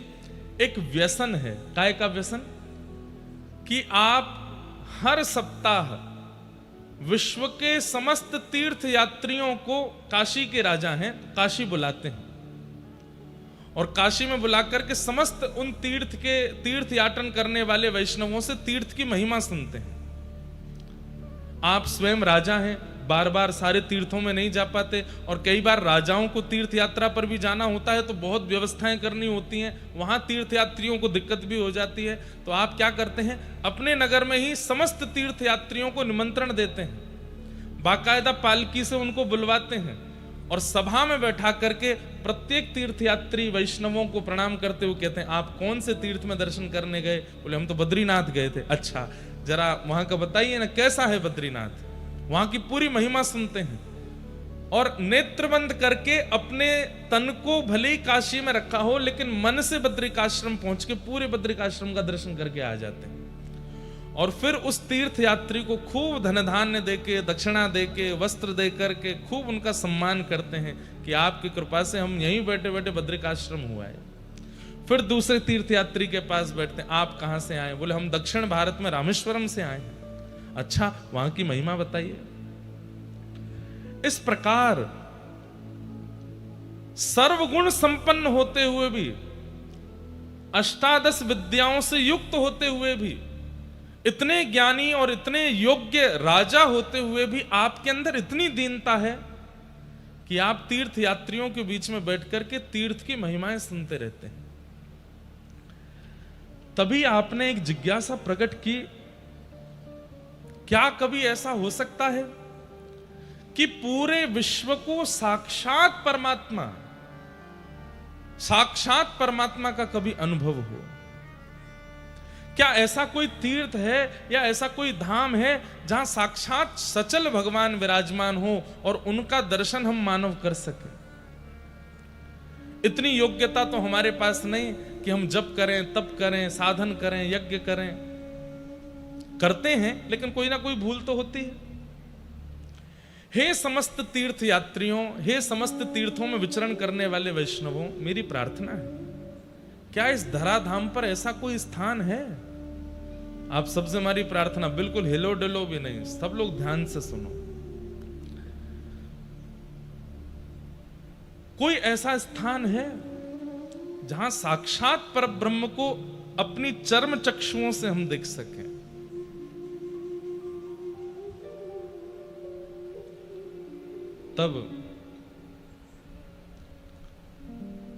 एक व्यसन है। काय का व्यसन? कि आप हर सप्ताह विश्व के समस्त तीर्थ यात्रियों को, काशी के राजा हैं, काशी बुलाते हैं और काशी में बुलाकर के समस्त उन तीर्थ याटन करने वाले वैष्णवों से तीर्थ की महिमा सुनते हैं। आप स्वयं राजा हैं, बार बार सारे तीर्थों में नहीं जा पाते और कई बार राजाओं को तीर्थ यात्रा पर भी जाना होता है तो बहुत व्यवस्थाएं करनी होती हैं, वहां तीर्थ यात्रियों को दिक्कत भी हो जाती है। तो आप क्या करते हैं, अपने नगर में ही समस्त तीर्थ यात्रियों को निमंत्रण देते हैं, बाकायदा पालकी से उनको बुलवाते हैं और सभा में बैठा करके प्रत्येक तीर्थयात्री वैष्णवों को प्रणाम करते हुए कहते हैं, आप कौन से तीर्थ में दर्शन करने गए? बोले हम तो बद्रीनाथ गए थे। अच्छा, जरा वहां का बताइए ना, कैसा है बद्रीनाथ? वहां की पूरी महिमा सुनते हैं और नेत्र बंद करके अपने तन को भले ही काशी में रखा हो लेकिन मन से बद्रिकाश्रम पहुंच के पूरे बद्रिकाश्रम का दर्शन करके आ जाते हैं और फिर उस तीर्थ यात्री को खूब धन धान्य देके, दक्षिणा देके, वस्त्र दे करके खूब उनका सम्मान करते हैं कि आपकी कृपा से हम यहीं बैठे बैठे बद्रिकाश्रम हुआ है। फिर दूसरे तीर्थ यात्री के पास बैठते हैं, आप कहां से आए? बोले हम दक्षिण भारत में रामेश्वरम से आए हैं। अच्छा, वहां की महिमा बताइए। इस प्रकार सर्वगुण संपन्न होते हुए भी, अष्टादश विद्याओं से युक्त होते हुए भी, इतने ज्ञानी और इतने योग्य राजा होते हुए भी आपके अंदर इतनी दीनता है कि आप तीर्थ यात्रियों के बीच में बैठ करके तीर्थ की महिमाएं सुनते रहते हैं। तभी आपने एक जिज्ञासा प्रकट की, क्या कभी ऐसा हो सकता है कि पूरे विश्व को साक्षात परमात्मा का कभी अनुभव हो? क्या ऐसा कोई तीर्थ है या ऐसा कोई धाम है जहां साक्षात सचल भगवान विराजमान हो और उनका दर्शन हम मानव कर सके? इतनी योग्यता तो हमारे पास नहीं कि हम जप करें, तप करें, साधन करें, यज्ञ करें। करते हैं लेकिन कोई ना कोई भूल तो होती है। हे समस्त तीर्थ यात्रियों, हे समस्त तीर्थों में विचरण करने वाले वैष्णवों, मेरी प्रार्थना है, क्या इस धराधाम पर ऐसा कोई स्थान है? आप सबसे हमारी प्रार्थना, बिल्कुल हिलो डुलो भी नहीं, सब लोग ध्यान से सुनो। कोई ऐसा स्थान है जहां साक्षात परब्रह्म को अपनी चर्म चक्षुओं से हम देख सकें? तब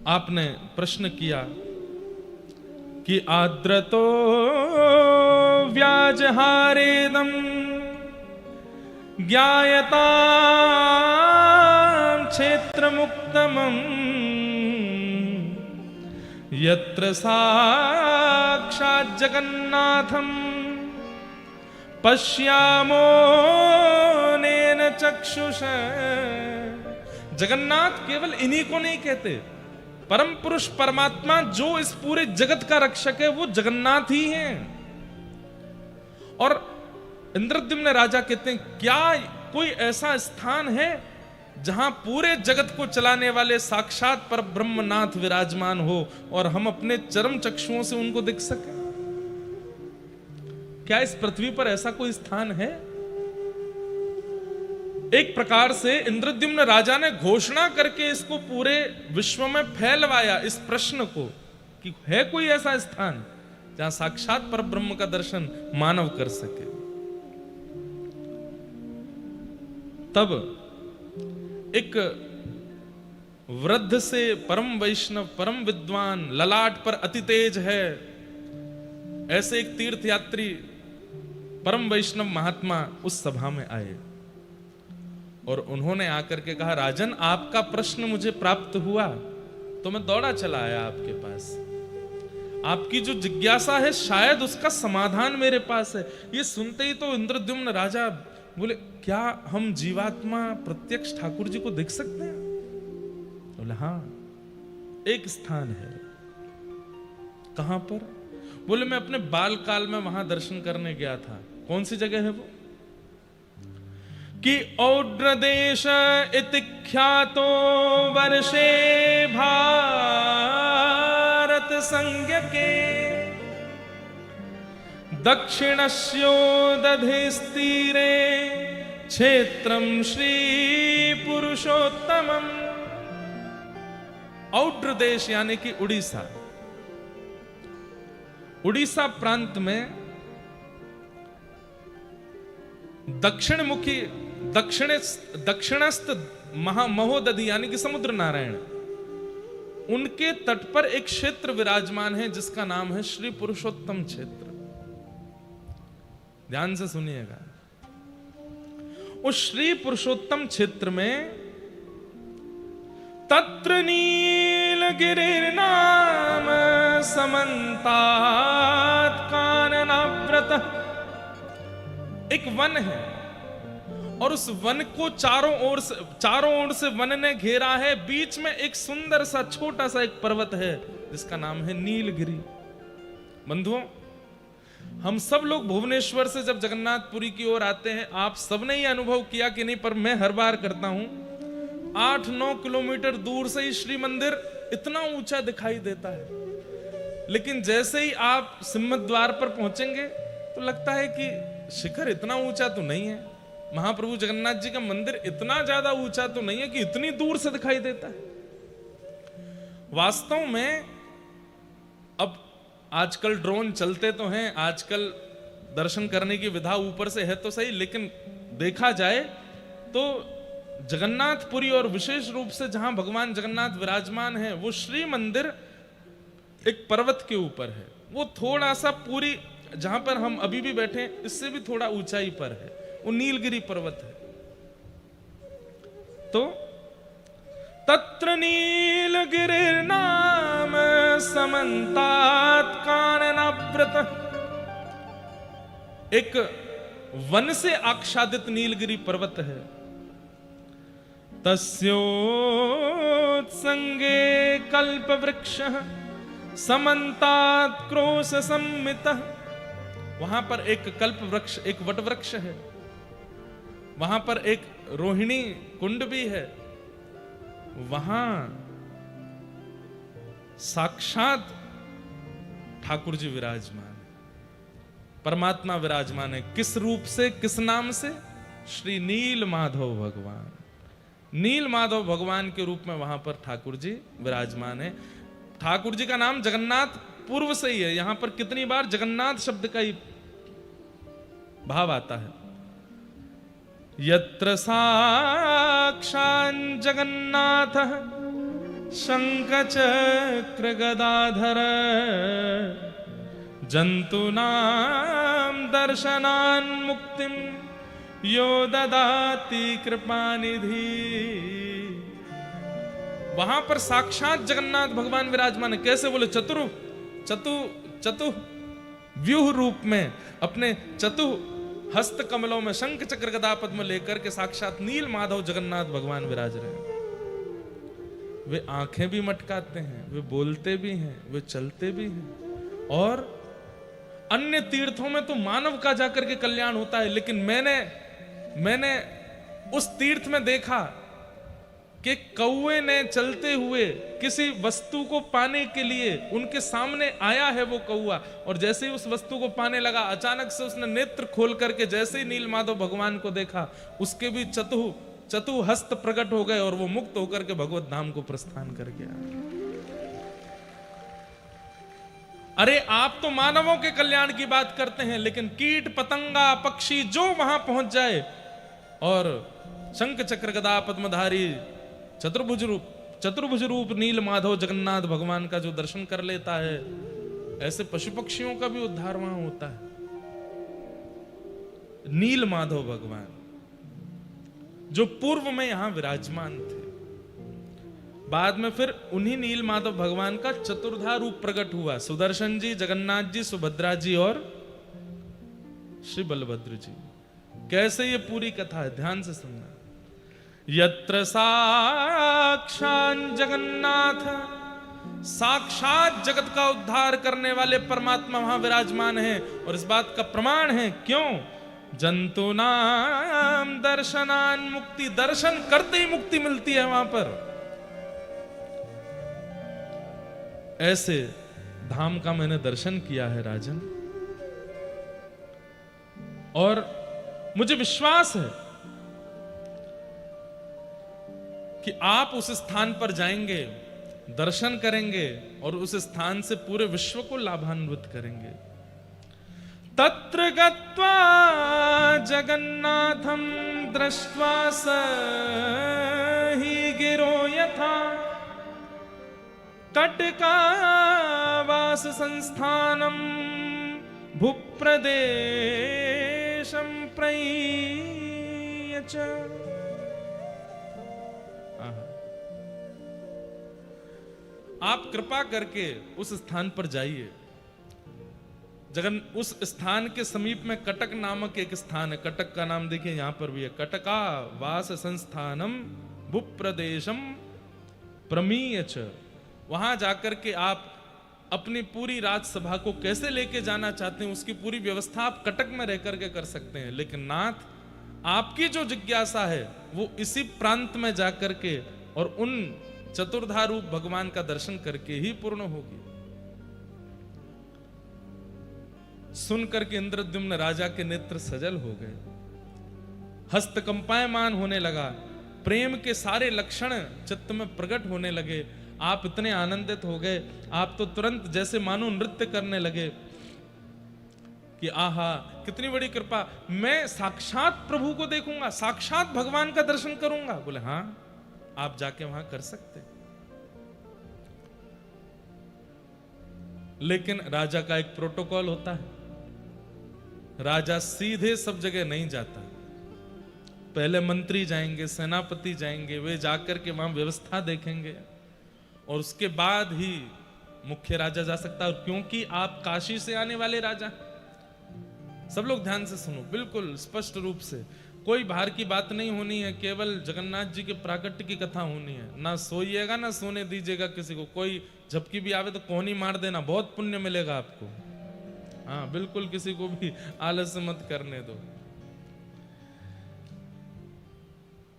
आपने प्रश्न किया कि आद्रतो व्याजहारेदम ज्ञायता क्षेत्र मुक्तमं यत्र साक्षात् जगन्नाथं पश्यामो नेन चक्षुष। जगन्नाथ केवल इन्हीं को नहीं कहते, परम पुरुष परमात्मा जो इस पूरे जगत का रक्षक है वो जगन्नाथ ही हैं। और इंद्रद्युम्न राजा कहते हैं, क्या कोई ऐसा स्थान है जहां पूरे जगत को चलाने वाले साक्षात पर ब्रह्मनाथ विराजमान हो और हम अपने चरम चक्षुओं से उनको देख सकें? क्या इस पृथ्वी पर ऐसा कोई स्थान है? एक प्रकार से इंद्रद्युम्न राजा ने घोषणा करके इसको पूरे विश्व में फैलवाया इस प्रश्न को कि है कोई ऐसा स्थान जहां साक्षात पर ब्रह्म का दर्शन मानव कर सके। तब एक वृद्ध से परम वैष्णव, परम विद्वान, ललाट पर अति तेज है, ऐसे एक तीर्थ यात्री परम वैष्णव महात्मा उस सभा में आए और उन्होंने आकर के कहा, राजन आपका प्रश्न मुझे प्राप्त हुआ तो मैं दौड़ा चला आया आपके पास। आपकी जो जिज्ञासा है शायद उसका समाधान मेरे पास है। ये सुनते ही तो इंद्रद्युम्न राजा बोले, क्या हम जीवात्मा प्रत्यक्ष ठाकुर जी को देख सकते हैं? बोले हाँ, एक स्थान है। कहां पर? बोले मैं अपने बाल काल में वहां दर्शन करने गया था। कौन सी जगह है वो? कि औड्र देश इति ख्यातो वर्षे भारत संज्ञ के दक्षिणस्योदधिस्तीरे क्षेत्रम श्री पुरुषोत्तमम। औड्र देश यानी कि उड़ीसा। उड़ीसा प्रांत में दक्षिणमुखी दक्षिणस्थ महोदधि यानी कि समुद्र नारायण, उनके तट पर एक क्षेत्र विराजमान है जिसका नाम है श्री पुरुषोत्तम क्षेत्र। ध्यान से सुनिएगा। उस श्री पुरुषोत्तम क्षेत्र में तत्र नीलगिरिर्नाम समन्तात काननाव्रत, एक वन है और उस वन को चारों ओर से वन ने घेरा है। बीच में एक सुंदर सा छोटा सा एक पर्वत है जिसका नाम है नीलगिरि। बंधुओं, हम सब लोग भुवनेश्वर से जब जगन्नाथपुरी की ओर आते हैं, आप सबने ये अनुभव किया कि नहीं, पर मैं हर बार करता हूं, 8-9 किलोमीटर दूर से ही श्री मंदिर इतना ऊंचा दिखाई देता है, लेकिन जैसे ही आप सिम्मत द्वार पर पहुंचेंगे तो लगता है कि शिखर इतना ऊंचा तो नहीं है। महाप्रभु जगन्नाथ जी का मंदिर इतना ज्यादा ऊंचा तो नहीं है कि इतनी दूर से दिखाई देता है। वास्तव में अब आजकल ड्रोन चलते तो हैं, आजकल दर्शन करने की विधा ऊपर से है तो सही, लेकिन देखा जाए तो जगन्नाथपुरी और विशेष रूप से जहां भगवान जगन्नाथ विराजमान है वो श्री मंदिर एक पर्वत के ऊपर है। वो थोड़ा सा पूरी जहां पर हम अभी भी बैठे हैं इससे भी थोड़ा ऊंचाई पर है, वो नीलगिरी पर्वत है। तो तत्र नीलगिरिर्नाम समन्तात् काननाव्रत, एक वन से आच्छादित नीलगिरी पर्वत है। तस्योत्संगे कल्प वृक्षः समन्तात् क्रोश सम्मितः, वहां पर एक कल्प वृक्ष, एक वट वृक्ष है, वहां पर एक रोहिणी कुंड भी है, वहां साक्षात ठाकुर जी विराजमान है, परमात्मा विराजमान है। किस रूप से, किस नाम से? श्री नील माधव भगवान, नील माधव भगवान के रूप में वहां पर ठाकुर जी विराजमान है। ठाकुर जी का नाम जगन्नाथ पूर्व से ही है, यहां पर कितनी बार जगन्नाथ शब्द का ही भाव आता है। यत्र साक्षात् जगन्नाथः शंख चक्र गदाधर जंतूनां दर्शनान् मुक्तिं यो ददाति कृपानिधि। वहां पर साक्षात जगन्नाथ भगवान विराजमान है। कैसे? बोले चतु व्यूह रूप में अपने चतु हस्त कमलों में शंख चक्र गदा पद्म लेकर के साक्षात नील माधव जगन्नाथ भगवान विराज रहे हैं। वे आंखें भी मटकाते हैं, वे बोलते भी हैं, वे चलते भी हैं। और अन्य तीर्थों में तो मानव का जाकर के कल्याण होता है, लेकिन मैंने उस तीर्थ में देखा कि कौवे ने चलते हुए किसी वस्तु को पाने के लिए उनके सामने आया है वो कौवा, और जैसे ही उस वस्तु को पाने लगा अचानक से उसने नेत्र खोल करके जैसे ही नील माधव भगवान को देखा उसके भी चतु हस्त प्रकट हो गए और वो मुक्त होकर के भगवत धाम को प्रस्थान कर गया। अरे आप तो मानवों के कल्याण की बात करते हैं, लेकिन कीट पतंगा पक्षी जो वहां पहुंच जाए और शंख चक्र गदा पद्मधारी चतुर्भुज रूप नील माधव जगन्नाथ भगवान का जो दर्शन कर लेता है, ऐसे पशु पक्षियों का भी उद्धार वहां होता है। नील माधव भगवान जो पूर्व में यहां विराजमान थे, बाद में फिर उन्हीं नील माधव भगवान का चतुर्धा रूप प्रकट हुआ। सुदर्शन जी, जगन्नाथ जी, सुभद्रा जी और श्री बलभद्र जी। कैसे ये पूरी कथा है, ध्यान से सुनना। यत्र साक्षात् जगन्नाथ, साक्षात जगत का उद्धार करने वाले परमात्मा वहां विराजमान है। और इस बात का प्रमाण है, क्यों? जंतूनां दर्शनान् मुक्ति, दर्शन करते ही मुक्ति मिलती है वहां पर। ऐसे धाम का मैंने दर्शन किया है राजन, और मुझे विश्वास है कि आप उस स्थान पर जाएंगे, दर्शन करेंगे और उस स्थान से पूरे विश्व को लाभान्वित करेंगे। तत्र गत्वा जगन्नाथं दृष्ट्वा स हि गिरो यथा कटकावास संस्थानं भूप्रदेशं प्रयच्छ। आप कृपा करके उस स्थान पर जाइए। उस स्थान के समीप में कटक नामक एक स्थान है। कटक का नाम देखिए यहां पर भी है, कटका वास संस्थानम भूप्रदेशम प्रमीयच। वहां जाकर के आप अपनी पूरी राजसभा को कैसे लेके जाना चाहते हैं उसकी पूरी व्यवस्था आप कटक में रह करके कर सकते हैं। लेकिन नाथ, आपकी जो जिज्ञासा है वो इसी प्रांत में जाकर के और उन चतुर्धा रूप भगवान का दर्शन करके ही पूर्ण होगी। सुन करके इंद्रद्युम्न राजा के नेत्र सजल हो गए। हस्त कंपायमान होने लगा, प्रेम के सारे लक्षण चित्त में प्रकट होने लगे। आप इतने आनंदित हो गए, आप तो तुरंत जैसे मानो नृत्य करने लगे कि आहा कितनी बड़ी कृपा, मैं साक्षात प्रभु को देखूंगा, साक्षात भगवान का दर्शन करूंगा। बोले हाँ, आप जाके वहां कर सकते। लेकिन राजा का एक प्रोटोकॉल होता है, राजा सीधे सब जगह नहीं जाता, पहले मंत्री जाएंगे, सेनापति जाएंगे, वे जाकर के वहां व्यवस्था देखेंगे और उसके बाद ही मुख्य राजा जा सकता है। क्योंकि आप काशी से आने वाले राजा, सब लोग ध्यान से सुनो, बिल्कुल स्पष्ट रूप से, कोई बाहर की बात नहीं होनी है, केवल जगन्नाथ जी के प्राकट्य की कथा होनी है। ना सोइएगा ना सोने दीजिएगा किसी को, कोई झपकी भी आवे तो कोहनी मार देना, बहुत पुण्य मिलेगा आपको। हाँ बिल्कुल, किसी को भी आलस्य मत करने दो।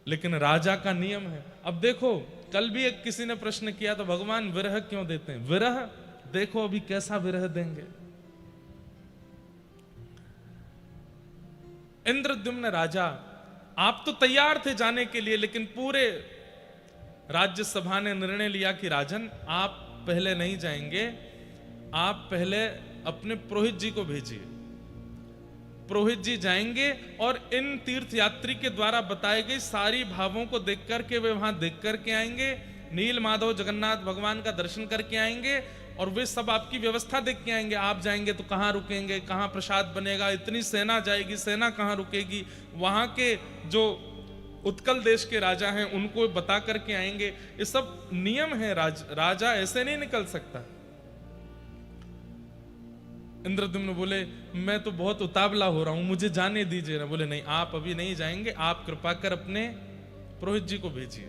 लेकिन राजा का नियम है। अब देखो, कल भी एक किसी ने प्रश्न किया तो भगवान विरह क्यों देते हैं? विरह देखो अभी कैसा विरह देंगे। इंद्रद्युम्न राजा, आप तो तैयार थे जाने के लिए, लेकिन पूरे राज्यसभा ने निर्णय लिया कि राजन आप पहले नहीं जाएंगे, आप पहले अपने पुरोहित जी को भेजिए। पुरोहित जी जाएंगे और इन तीर्थयात्री के द्वारा बताए गए सारी भावों को देख करके वे वहां देख करके आएंगे, नील माधव जगन्नाथ भगवान का दर्शन करके आएंगे और वे सब आपकी व्यवस्था देख के आएंगे। आप जाएंगे तो कहां रुकेंगे, कहां प्रसाद बनेगा, इतनी सेना जाएगी, सेना कहां रुकेगी, वहां के जो उत्कल देश के राजा हैं उनको बता करके आएंगे। ये सब नियम है, राजा ऐसे नहीं निकल सकता। इंद्रद्युम्न बोले मैं तो बहुत उतावला हो रहा हूं, मुझे जाने दीजिए ना। बोले नहीं, आप अभी नहीं जाएंगे, आप कृपा कर अपने पुरोहित जी को भेजिए।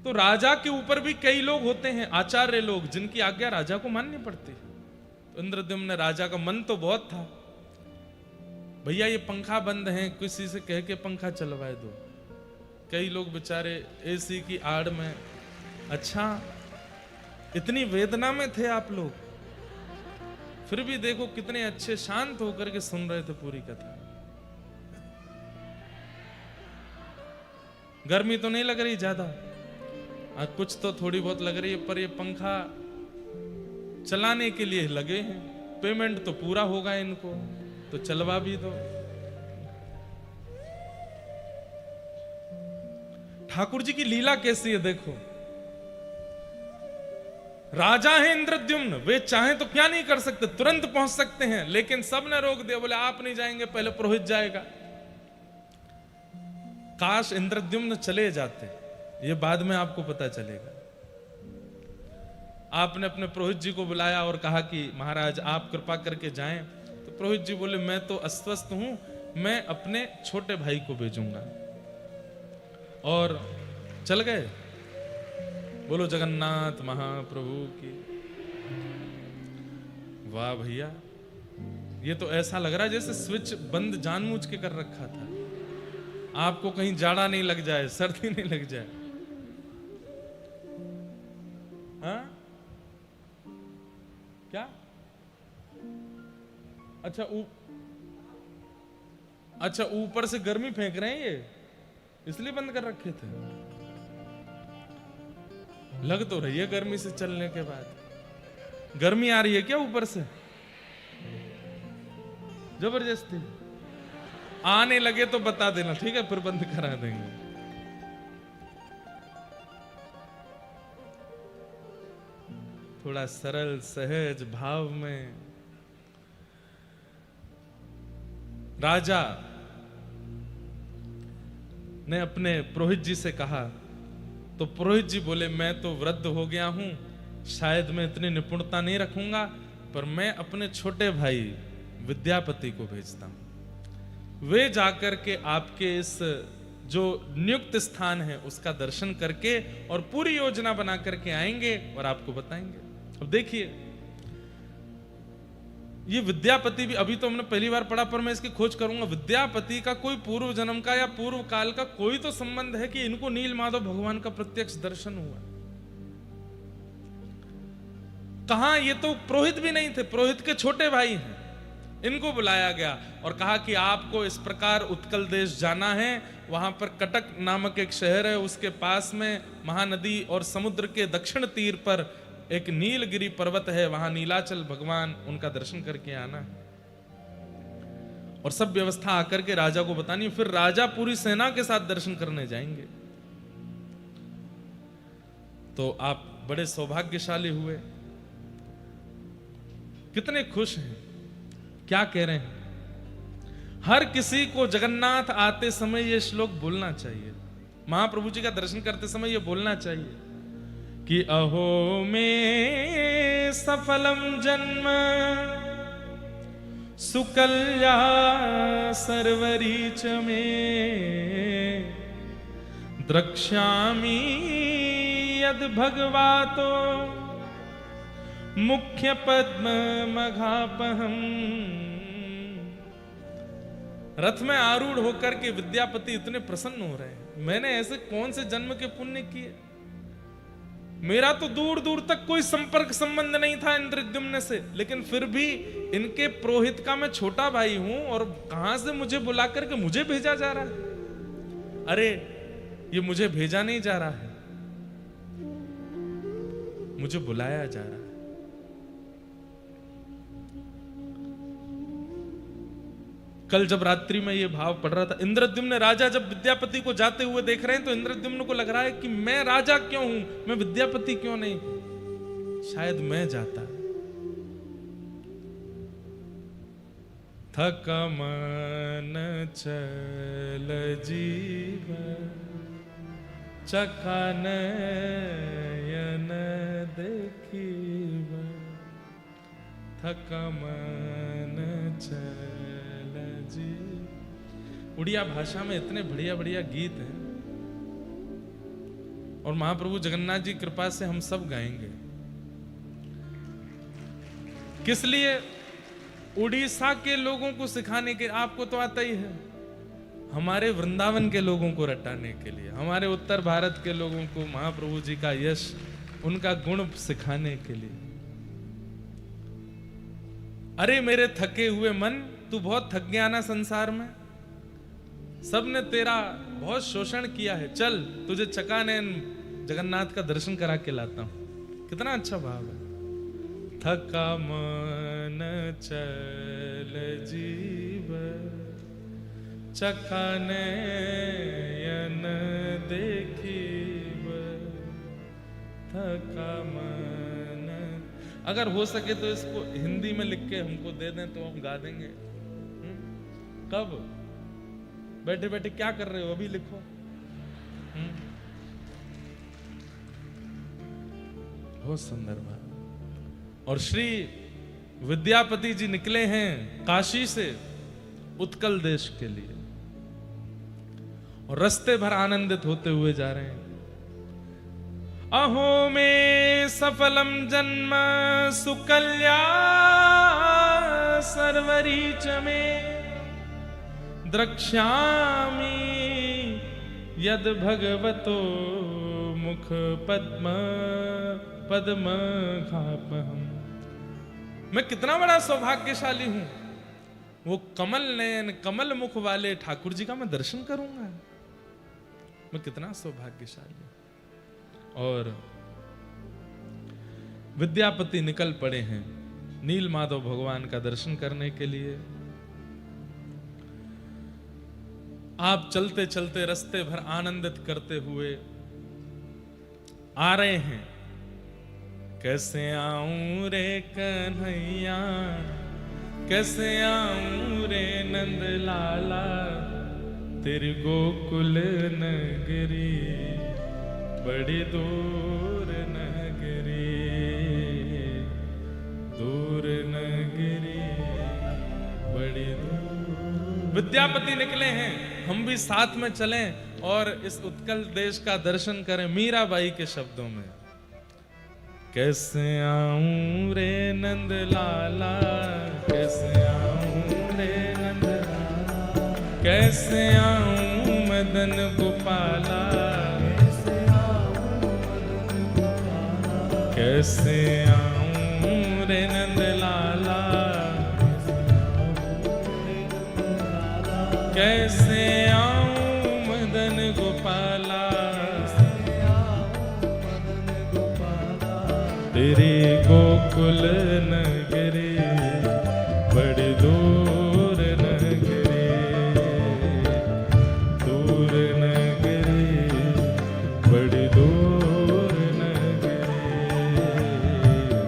तो राजा के ऊपर भी कई लोग होते हैं, आचार्य लोग, जिनकी आज्ञा राजा को माननी पड़ती है। तो इंद्रद्युम्न राजा का मन तो बहुत था, भैया ये पंखा बंद है, किसी से कह के पंखा चलवाए दो। कई लोग बेचारे एसी की आड़ में, अच्छा इतनी वेदना में थे आप लोग, फिर भी देखो कितने अच्छे शांत होकर के सुन रहे थे पूरी कथा। गर्मी तो नहीं लग रही ज्यादा, कुछ तो थोड़ी बहुत लग रही है, पर ये पंखा चलाने के लिए लगे हैं, पेमेंट तो पूरा होगा इनको, तो चलवा भी दो। ठाकुर जी की लीला कैसी है देखो। राजा है इंद्रद्युम्न, वे चाहें तो क्या नहीं कर सकते, तुरंत पहुंच सकते हैं, लेकिन सब ने रोक दिया, बोले आप नहीं जाएंगे, पहले पुरोहित जाएगा। काश इंद्रद्युम्न चले जाते, ये बाद में आपको पता चलेगा। आपने अपने पुरोहित जी को बुलाया और कहा कि महाराज आप कृपा करके जाएं। तो पुरोहित जी बोले मैं तो अस्वस्थ हूं, मैं अपने छोटे भाई को भेजूंगा। और चल गए। बोलो जगन्नाथ महाप्रभु की। वाह भैया, ये तो ऐसा लग रहा है जैसे स्विच बंद जानबूझ के कर रखा था, आपको कहीं जाड़ा नहीं लग जाए, सर्दी नहीं लग जाए। हाँ क्या? अच्छा ऊपर से गर्मी फेंक रहे हैं, ये इसलिए बंद कर रखे थे। लग तो रही है गर्मी से चलने के बाद। गर्मी आ रही है क्या ऊपर से? जबरदस्ती आने लगे तो बता देना, ठीक है, फिर बंद करा देंगे। थोड़ा सरल सहज भाव में राजा ने अपने पुरोहित जी से कहा, तो पुरोहित जी बोले मैं तो वृद्ध हो गया हूं, शायद मैं इतनी निपुणता नहीं रखूंगा, पर मैं अपने छोटे भाई विद्यापति को भेजता हूं। वे जाकर के आपके इस जो नियुक्त स्थान है उसका दर्शन करके और पूरी योजना बना करके आएंगे और आपको बताएंगे। अब देखिए, ये विद्यापति भी अभी तो हमने पहली बार पढ़ा, पर मैं इसकी खोज करूंगा। विद्यापति का कोई पूर्व जन्म का या पूर्व काल का कोई तो संबंध है कि इनको नील माधव भगवान का प्रत्यक्ष दर्शन हुआ? कहां? ये तो पुरोहित भी नहीं थे, पुरोहित के छोटे भाई हैं, इनको बुलाया गया और कहा कि आपको इस प्रकार उत्कल देश जाना है। वहां पर कटक नामक एक शहर है, उसके पास में महानदी और समुद्र के दक्षिण तीर पर एक नीलगिरी पर्वत है, वहां नीलाचल भगवान, उनका दर्शन करके आना है और सब व्यवस्था आकर के राजा को बतानी। फिर राजा पूरी सेना के साथ दर्शन करने जाएंगे। तो आप बड़े सौभाग्यशाली हुए, कितने खुश हैं। क्या कह रहे हैं? हर किसी को जगन्नाथ आते समय ये श्लोक बोलना चाहिए, महाप्रभु जी का दर्शन करते समय ये बोलना चाहिए कि अहो में सफलम जन्म सुकल्या सर्वरीच में द्रक्ष्यामि यद भगवातो मुख्य पद्म मघापहम। रथ में आरूढ़ होकर के विद्यापति इतने प्रसन्न हो रहे हैं, मैंने ऐसे कौन से जन्म के पुण्य किए। मेरा तो दूर दूर तक कोई संपर्क संबंध नहीं था इंद्रद्युम्न से, लेकिन फिर भी इनके पुरोहित का मैं छोटा भाई हूं और कहां से मुझे बुला करके मुझे भेजा जा रहा है। अरे ये मुझे भेजा नहीं जा रहा है, मुझे बुलाया जा रहा है। कल जब रात्रि में ये भाव पढ़ रहा था, इंद्रद्युम्न राजा जब विद्यापति को जाते हुए देख रहे हैं तो इंद्रद्युम्न को लग रहा है कि मैं राजा क्यों हूं, मैं विद्यापति क्यों नहीं, शायद मैं जाता। थक मन चल जीव चका नयन देखीब, थक मन चल जी। उड़िया भाषा में इतने बढ़िया बढ़िया गीत हैं और महाप्रभु जगन्नाथ जी कृपा से हम सब गाएंगे। किस लिए? उड़ीसा के लोगों को सिखाने के, आपको तो आता ही है, हमारे वृंदावन के लोगों को रटाने के लिए, हमारे उत्तर भारत के लोगों को महाप्रभु जी का यश, उनका गुण सिखाने के लिए। अरे मेरे थके हुए मन, तू बहुत थक गया ना संसार में, सबने तेरा बहुत शोषण किया है, चल तुझे चकानयन जगन्नाथ का दर्शन करा के लाता हूं। कितना अच्छा भाव है। थका मन चल जीव चकानयन देखीब, थका मन। अगर हो सके तो इसको हिंदी में लिख के हमको दे दें तो हम गा देंगे। कब? बैठे बैठे क्या कर रहे हो, अभी लिखो। बहुत सुंदर बात। और श्री विद्यापति जी निकले हैं काशी से उत्कल देश के लिए और रास्ते भर आनंदित होते हुए जा रहे हैं। अहो में सफलम जन्म सुकल्या सर्वरीच में द्रक्ष्यामि यद भगवतो मुख पद्म पद्म घापहम। मैं कितना बड़ा सौभाग्यशाली हूं, वो कमल नयन कमल मुख वाले ठाकुर जी का मैं दर्शन करूंगा। मैं कितना सौभाग्यशाली। और विद्यापति निकल पड़े हैं नील माधव भगवान का दर्शन करने के लिए। आप चलते चलते रास्ते भर आनंदित करते हुए आ रहे हैं। कैसे आऊं रे कन्हैया, कैसे आऊं रे नंद लाला, तेरी गोकुल नगरी बड़ी दूर नगरी, दूर नगरी बड़ी दूर। विद्यापति निकले हैं, हम भी साथ में चलें और इस उत्कल देश का दर्शन करें। मीराबाई के शब्दों में, कैसे आऊं रे नंद लाला, कैसे आऊं रे नंद लाला, कैसे आऊं मदन गोपाला, कैसे आऊं रे नंद लाला, तेरी गोकुल नगरी बड़ी दूर नगरी, दूर नगरी बड़ी दूर नगरी,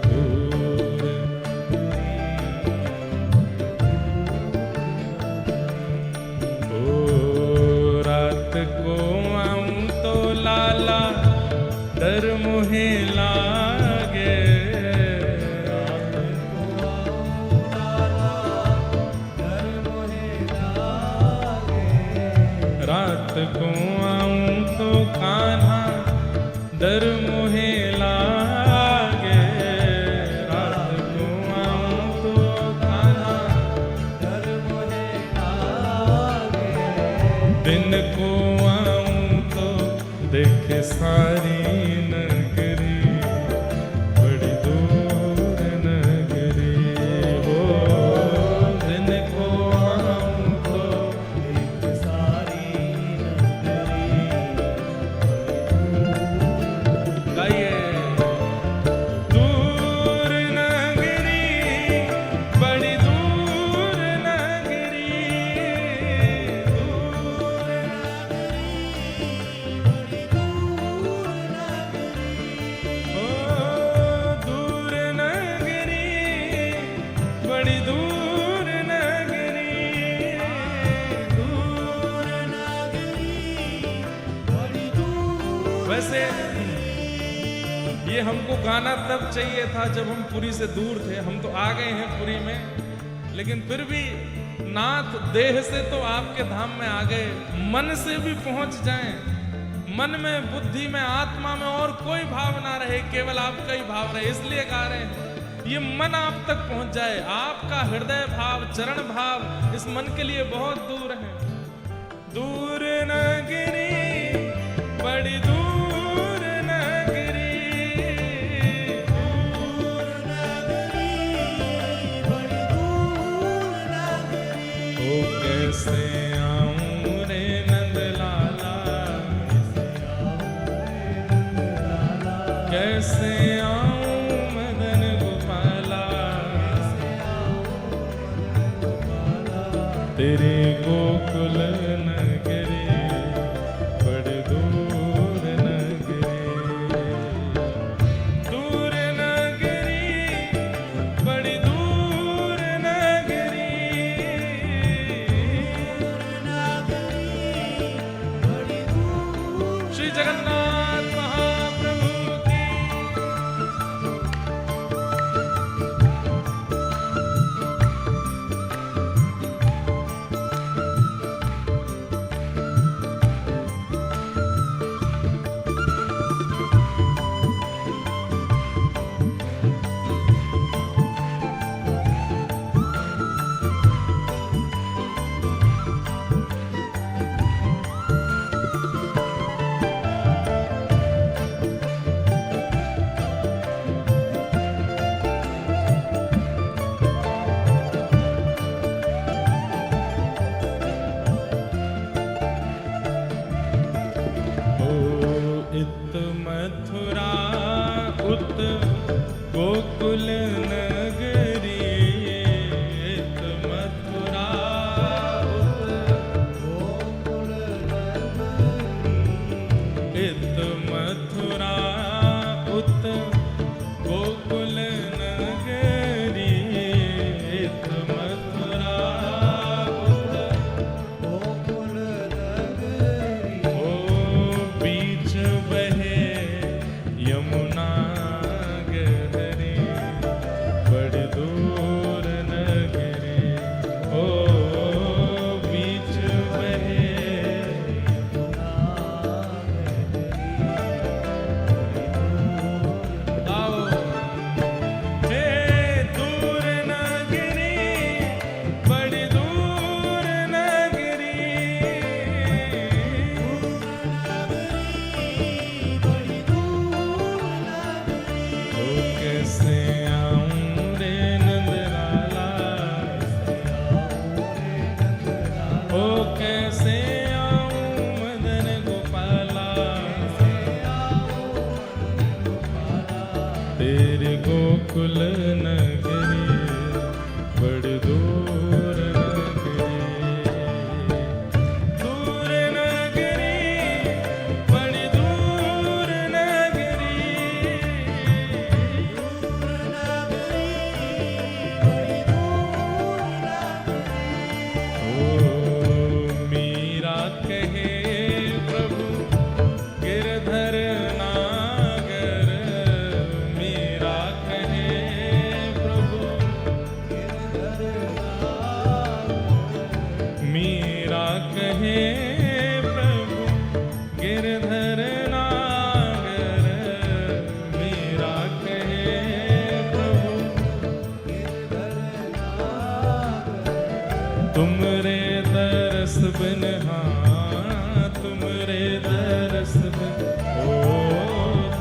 दूर ओ रात को आऊं तो लाला डर मुहे लागे, रात को आऊं तो कान्हा डर मुहे लागे, रात को आऊं तो कान्हा डर मुहे लागे, दिन को आऊं तो देखे सारी नगरी बड़ी दूर नगरी, वो दिन को आऊं तो देखे सारी नगरी, गाइए दूर नगरी बड़ी दूर नगरी, दूर दूर नगरी बड़ी दूर नगरी, दूर नगरी बड़ी दूर। वैसे ये हमको गाना तब चाहिए था जब हम पुरी से दूर थे। हम तो आ गए हैं पुरी में, लेकिन फिर भी नाथ देह से तो आपके धाम में आ गए, मन से भी पहुंच जाएं, मन में बुद्धि में आत्मा में और कोई भाव ना रहे, केवल आपका ही भाव रहे, इसलिए गा रहे हैं ये मन आप तक पहुंच जाए। आपका हृदय भाव चरण भाव इस मन के लिए बहुत दूर है। दूर नगरी बड़ी दूर नगरी, दूर नगरी बड़ी दूर नगरी, ओ कैसे आऊं रे नंदलाला, कैसे आऊं मदन गोपाला, तेरे गोकुल नगरी बड़ी दूर नगरी, दूर नगरी बड़ी दूर नगरी, बड़ी दूर। श्री जगन्नाथ महाप्रभु की मथुरा उत गोकुल नगरी, इत मथुरा उत गोकुल नगरी, इत मथुरा उत गोकुल नगरी, इत मथुरा उत गोकुल नगरी, ओ बीच बहे यमुना गहरी बड़ी दूर नगरी, ओ बीच बहे यमुना गहरी गोकुल नगरी बड़ी दूर नगरी, दूर नगरी बड़ी दूर नगरी, ओ मीरा कहे प्रभु गिरधर नागर, मीरा कहे प्रभु गिरधर नागर, मीरा कहे प्रभु गिरधर नागर, मीरा कहे प्रभु गिरधर नागर, तुमरे दरस बिन, हाँ तुमरे दरस बिन, ओ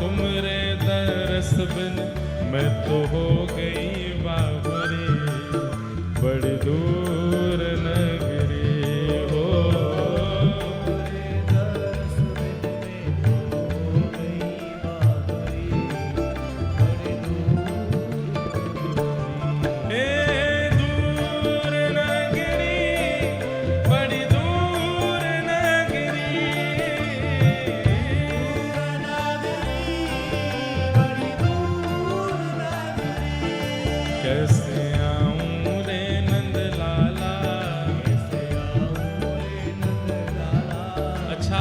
तुमरे दरस बिन मैं तो हो गई बाबरी बड़ी दूर नगरी, हो तुमरे दरस बिन मैं तो हो गई बाबरी बड़ी दूर, हे दूर नगरी बड़ी दूर नगरी, कैसे आऊं रे नंद लाला, कैसे आऊं रे नंद लाला। अच्छा,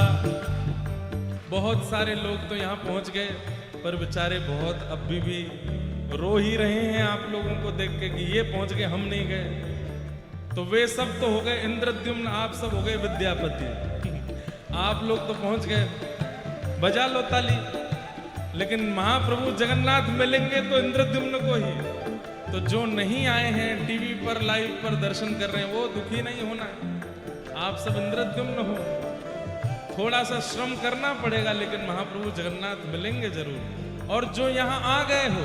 बहुत सारे लोग तो यहाँ पहुँच गए, पर बेचारे बहुत अभी भी रो ही रहे हैं आप लोगों को देख के कि ये पहुँच गए हम नहीं गए। तो वे सब तो हो गए इंद्रद्युम्न, आप सब हो गए विद्यापति। आप लोग तो पहुँच गए, बजा लो ताली। लेकिन महाप्रभु जगन्नाथ मिलेंगे तो इंद्रद्युम्न को ही। तो जो नहीं आए हैं टीवी पर लाइव पर दर्शन कर रहे हैं वो दुखी नहीं होना है, आप सब इंद्रद्युम्न हो। थोड़ा सा श्रम करना पड़ेगा लेकिन महाप्रभु जगन्नाथ मिलेंगे जरूर। और जो यहाँ आ गए हो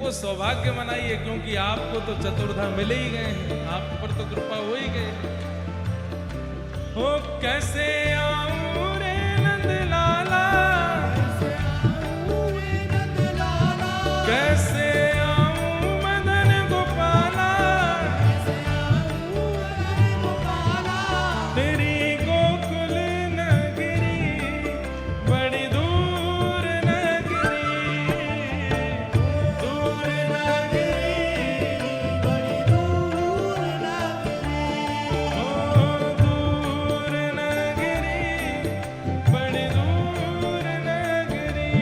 वो सौभाग्य मनाइए, क्योंकि आपको तो चतुर्धा मिले ही गए हैं, आप पर तो कृपा हो ही गए। हो कैसे आऊं रे नंद लाला, कैसे आऊं मदन गोपाला, तेरी गोकुल नगरी बड़ी दूर नगरी, दूर नगरी बड़ी दूर नगरी, ओ दूर नगरी बड़ी दूर नगरी,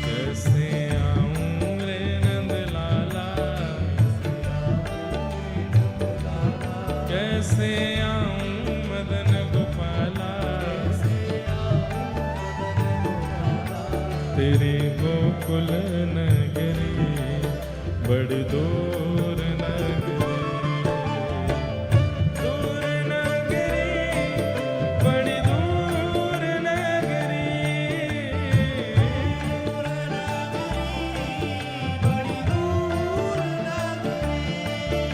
कैसे आऊं रे नंद लाला, कैसे आऊं मदन गोपाला, तेरी गोकुल नगरी बड़ी दूर नगरी, दूर नगरी बड़ी दूर नगरी,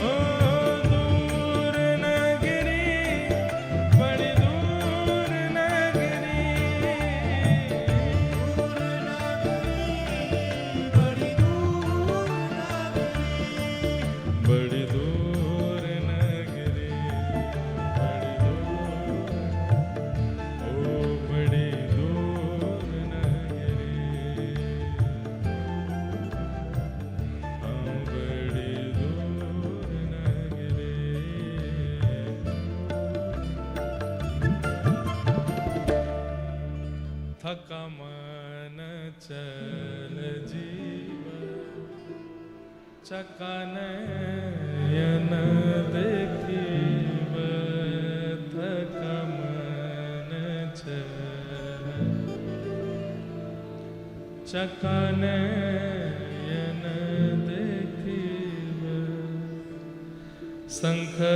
ओ दूर नगरी बड़ी दूर नगरी, बड़ी दूर नगरी, बड़ी दूर, ओ बड़ी दूर नगरी, हाँ बड़ी दूर नगरी। थका मन चल जीवा, चकानयन देखीब, थका मन चल, चकानयन देखीब, शंखनाभिमंडलारे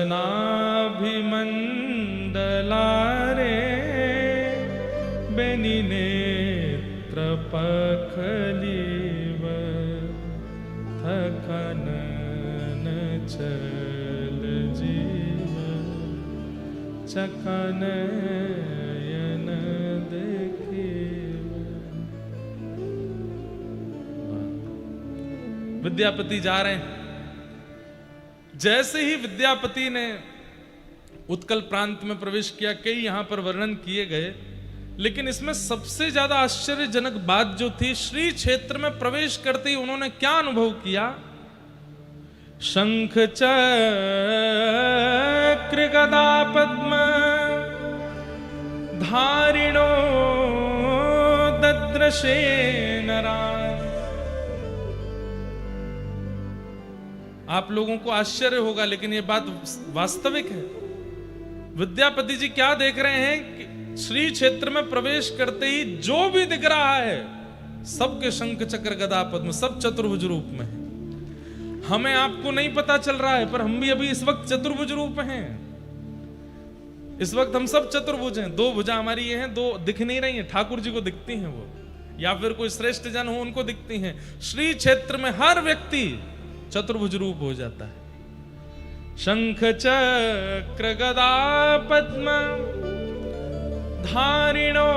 बेनी नेत्र पखलीव, थकनन चल जीव, चकनयन देखे। विद्यापति जा रहे हैं। जैसे ही विद्यापति ने उत्कल प्रांत में प्रवेश किया, कई यहां पर वर्णन किए गए, लेकिन इसमें सबसे ज्यादा आश्चर्यजनक बात जो थी, श्री क्षेत्र में प्रवेश करते ही उन्होंने क्या अनुभव किया। शंख चक्र गदा पद्म धारिणो दद्रशे नरान्। आप लोगों को आश्चर्य होगा, लेकिन यह बात वास्तविक है। विद्यापति जी क्या देख रहे हैं कि श्री क्षेत्र में प्रवेश करते ही जो भी दिख रहा है, सबके शंख चक्र गदा पद्म, सब चतुर्भुज रूप में है। हमें आपको नहीं पता चल रहा है, पर हम भी अभी इस वक्त चतुर्भुज रूप हैं। इस वक्त हम सब चतुर्भुज हैं। दो भुजा हमारी ये हैं, दो दिख नहीं रही हैं, ठाकुर जी को दिखती हैं वो, या फिर कोई श्रेष्ठ जन हो उनको दिखती हैं। श्री क्षेत्र में हर व्यक्ति चतुर्भुज रूप हो जाता है। शंख चक्र गदा पद्म धारिणो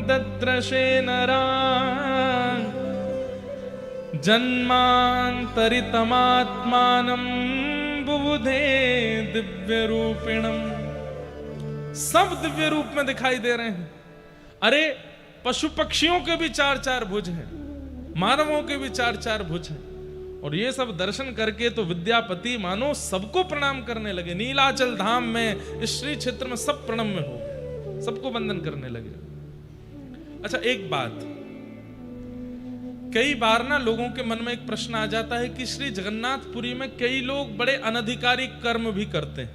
दद्रशे नरान् जन्मांतरितमात्मानं बुबुधे दिव्य रूपिणम्। सब दिव्य रूप में दिखाई दे रहे हैं। अरे पशु पक्षियों के भी चार चार भुज हैं, मानवों के भी चार चार भुज हैं। और ये सब दर्शन करके तो विद्यापति मानो सबको प्रणाम करने लगे। नीलाचल धाम में, इस श्री क्षेत्र में सब प्रणम्य हो गए, सबको वंदन करने लगे। अच्छा, एक बात, कई बार ना लोगों के मन में एक प्रश्न आ जाता है कि श्री जगन्नाथपुरी में कई लोग बड़े अनधिकारी कर्म भी करते हैं।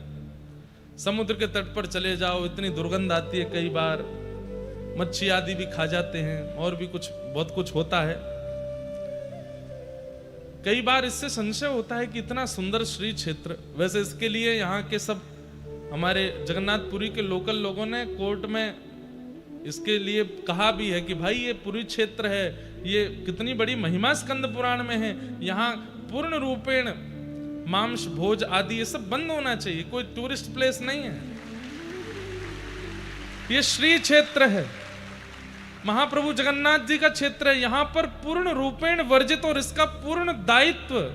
समुद्र के तट पर चले जाओ, इतनी दुर्गंध आती है, कई बार मच्छी आदि भी खा जाते हैं, और भी कुछ बहुत कुछ होता है। कई बार इससे संशय होता है कि इतना सुंदर श्री क्षेत्र, वैसे इसके लिए यहाँ के सब हमारे जगन्नाथपुरी के लोकल लोगों ने कोर्ट में इसके लिए कहा भी है कि भाई ये पुरी क्षेत्र है, ये कितनी बड़ी महिमा स्कंद पुराण में है, यहाँ पूर्ण रूपेण मांस भोज आदि ये सब बंद होना चाहिए, कोई टूरिस्ट प्लेस नहीं है, ये श्री क्षेत्र है, महाप्रभु जगन्नाथ जी का क्षेत्र है। यहां पर पूर्ण रूपेण वर्जित, और इसका पूर्ण दायित्व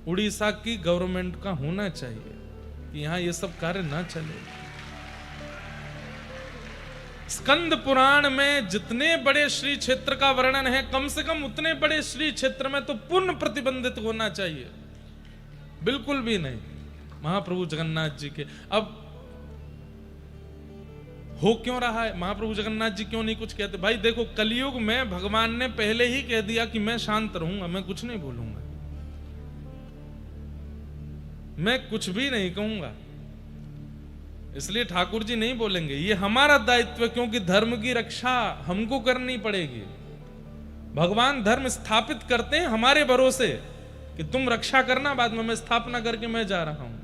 उड़ीसा की गवर्नमेंट का होना चाहिए कि यहां ये सब कार्य ना चले। स्कंद पुराण में जितने बड़े श्री क्षेत्र का वर्णन है, कम से कम उतने बड़े श्री क्षेत्र में तो पूर्ण प्रतिबंधित होना चाहिए, बिल्कुल भी नहीं महाप्रभु जगन्नाथ जी के। अब हो क्यों रहा है, महाप्रभु जगन्नाथ जी क्यों नहीं कुछ कहते? भाई देखो, कलयुग में भगवान ने पहले ही कह दिया कि मैं शांत रहूंगा, मैं कुछ नहीं बोलूंगा, मैं कुछ भी नहीं कहूंगा, इसलिए ठाकुर जी नहीं बोलेंगे। ये हमारा दायित्व है, क्योंकि धर्म की रक्षा हमको करनी पड़ेगी। भगवान धर्म स्थापित करते हैं हमारे भरोसे कि तुम रक्षा करना, बाद में मैं स्थापना करके मैं जा रहा हूं।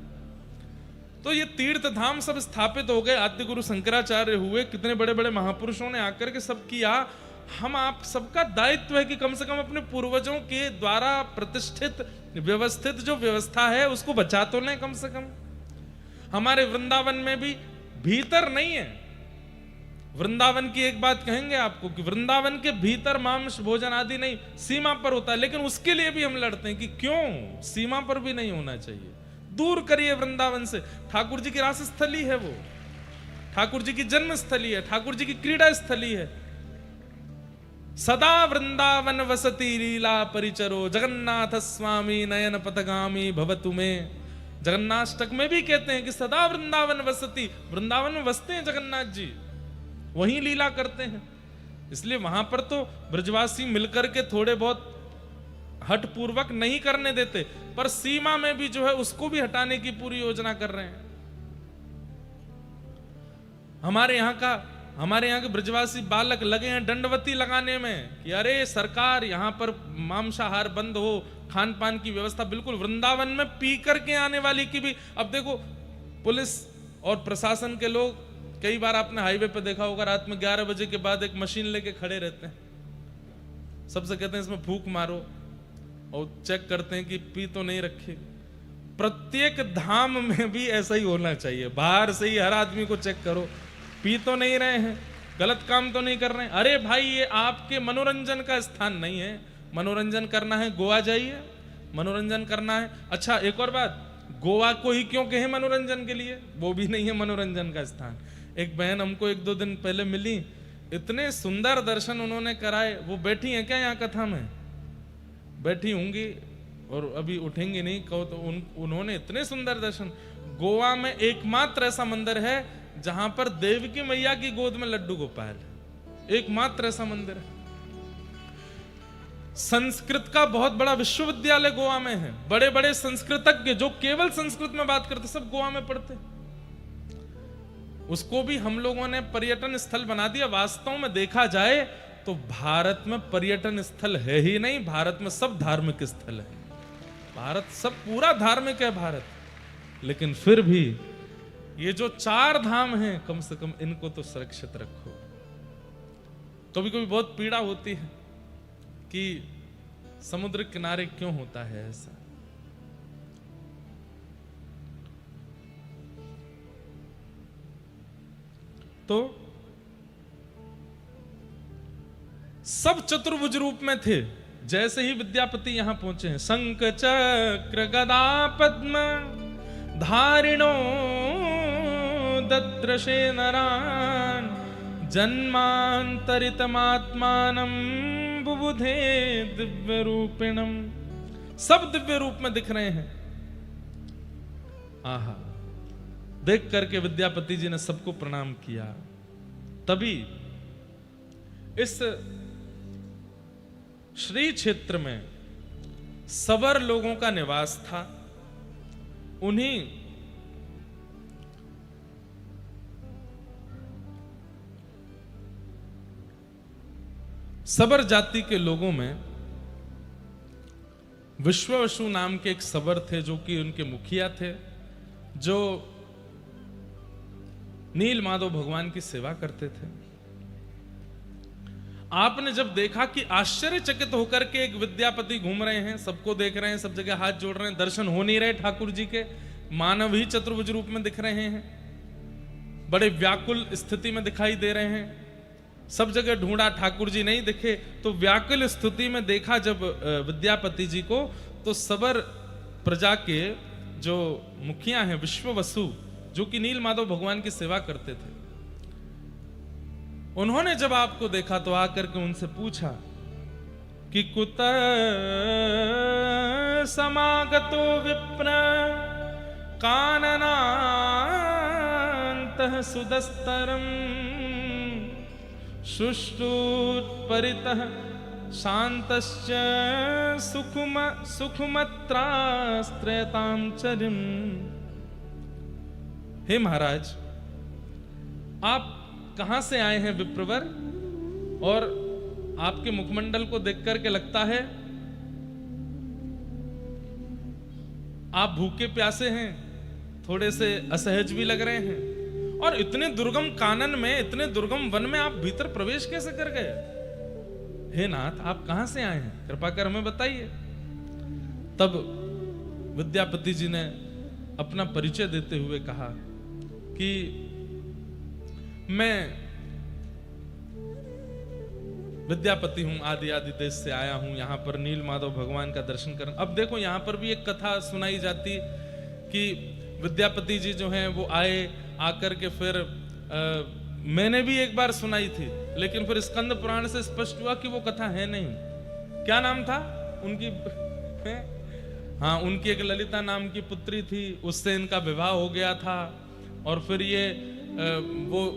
तो ये तीर्थ धाम सब स्थापित हो गए, आद्य गुरु शंकराचार्य हुए, कितने बड़े बड़े महापुरुषों ने आकर के सब किया। हम आप सबका दायित्व है कि कम से कम अपने पूर्वजों के द्वारा प्रतिष्ठित व्यवस्थित जो व्यवस्था है उसको बचा तो लें कम से कम। हमारे वृंदावन में भी भीतर नहीं है। वृंदावन की एक बात कहेंगे आपको कि वृंदावन के भीतर मांस भोजन आदि नहीं, सीमा पर होता है, लेकिन उसके लिए भी हम लड़ते हैं कि क्यों सीमा पर भी नहीं होना चाहिए, दूर करिए वृंदावन से। ठाकुर जी की रास स्थली है वो, ठाकुर जी की जन्म स्थली है, ठाकुर जी की क्रीड़ा स्थली है। सदा वृंदावन वसती लीला परिचरो जगन्नाथ स्वामी नयन पथगामी भवतु में। जगन्नाष्टक में भी कहते हैं कि सदा वृंदावन वसती, वृंदावन में बसते हैं जगन्नाथ जी, वहीं लीला करते हैं। इसलिए वहां पर तो ब्रजवासी मिलकर के थोड़े बहुत हट पूर्वक नहीं करने देते, पर सीमा में भी जो है उसको भी हटाने की पूरी योजना कर रहे हैं। हमारे यहाँ के ब्रजवासी बालक लगे हैं दंडवती लगाने में कि अरे सरकार यहाँ पर मांसाहार बंद हो, खान पान की व्यवस्था बिल्कुल। वृंदावन में पी करके आने वाली की भी, अब देखो पुलिस और प्रशासन के लोग, कई बार आपने हाईवे पे देखा होगा, रात में 11 बजे के बाद एक मशीन लेके खड़े रहते हैं, सबसे कहते हैं इसमें फूंक मारो, और चेक करते हैं कि पी तो नहीं रखी। प्रत्येक धाम में भी ऐसा ही होना चाहिए, बाहर से ही हर आदमी को चेक करो पी तो नहीं रहे हैं, गलत काम तो नहीं कर रहे हैं। अरे भाई ये आपके मनोरंजन का स्थान नहीं है। मनोरंजन करना है गोवा जाइए, मनोरंजन करना है। अच्छा एक और बात, गोवा को ही क्यों कहे मनोरंजन के लिए, वो भी नहीं है मनोरंजन का स्थान। एक बहन हमको 1-2 दिन पहले मिली, इतने सुंदर दर्शन उन्होंने कराए। वो बैठी हैं क्या यहाँ कथा में? बैठी होंगी और अभी उठेंगी नहीं, कहो तो उन्होंने इतने सुंदर दर्शन। गोवा में एकमात्र ऐसा मंदिर है जहां पर देवकी मैया की गोद में लड्डू गोपाल, एकमात्र ऐसा मंदिर है। संस्कृत का बहुत बड़ा विश्वविद्यालय गोवा में है। बड़े बड़े संस्कृतज्ञ जो केवल संस्कृत में बात करते सब गोवा में पढ़ते। उसको भी हम लोगों ने पर्यटन स्थल बना दिया। वास्तव में देखा जाए तो भारत में पर्यटन स्थल है ही नहीं, भारत में सब धार्मिक स्थल है। भारत सब पूरा धार्मिक है भारत। लेकिन फिर भी ये जो 4 धाम हैं, कम से कम इनको तो सुरक्षित रखो। कभी कभी बहुत पीड़ा होती है कि समुद्र किनारे क्यों होता है ऐसा। तो सब चतुर्भुज रूप में थे। जैसे ही विद्यापति यहां पहुंचे हैं, शंख चक्र गदा पद्म धारिणो दद्रशे नरान जन्मांतरितमात्मानं बुबुधे दिव्य रूपिणम। सब दिव्य रूप में दिख रहे हैं। आहा, देख करके विद्यापति जी ने सबको प्रणाम किया। तभी इस श्री क्षेत्र में सवर लोगों का निवास था। उन्हीं सबर जाति के लोगों में विश्ववसु नाम के एक सबर थे, जो कि उनके मुखिया थे, जो नील माधव भगवान की सेवा करते थे। आपने जब देखा कि आश्चर्यचकित होकर के एक विद्यापति घूम रहे हैं, सबको देख रहे हैं, सब जगह हाथ जोड़ रहे हैं, दर्शन हो नहीं रहे ठाकुर जी के, मानव ही चतुर्भुज रूप में दिख रहे हैं, बड़े व्याकुल स्थिति में दिखाई दे रहे हैं। सब जगह ढूंढा, ठाकुर जी नहीं दिखे। तो व्याकुल स्थिति में देखा जब विद्यापति जी को, तो सबर प्रजा के जो मुखिया हैं विश्ववसु, जो कि नील माधव भगवान की सेवा करते थे, उन्होंने जब आपको देखा तो आकर के उनसे पूछा कि कुत समागतो विप्र काननान्तः सुदस्तरम् सुष्ठुत्परितः शान्तश्च सुखमत्रास्त्रयतां चरिम्। हे महाराज, आप कहां से आए हैं विप्रवर, और आपके मुखमंडल को देख करके लगता है आप भूखे प्यासे हैं, थोड़े से असहज भी लग रहे हैं, और इतने दुर्गम कानन में, इतने दुर्गम वन में आप भीतर प्रवेश कैसे कर गए? हे नाथ, आप कहां से आए हैं, कृपा कर हमें बताइए। तब विद्यापति जी ने अपना परिचय देते हुए कहा कि मैं विद्यापति हूं, आदि देश से आया हूं, यहां पर नील माधव भगवान का दर्शन करने। अब देखो यहां पर भी एक कथा सुनाई जाती कि विद्यापति जी जो हैं वो आए, आकर के फिर मैंने भी एक बार सुनाई थी, लेकिन फिर स्कंद पुराण से स्पष्ट हुआ कि वो कथा है नहीं। क्या नाम था उनकी? हाँ, उनकी एक ललिता नाम की पुत्री थी, उससे इनका विवाह हो गया था। और फिर ये वो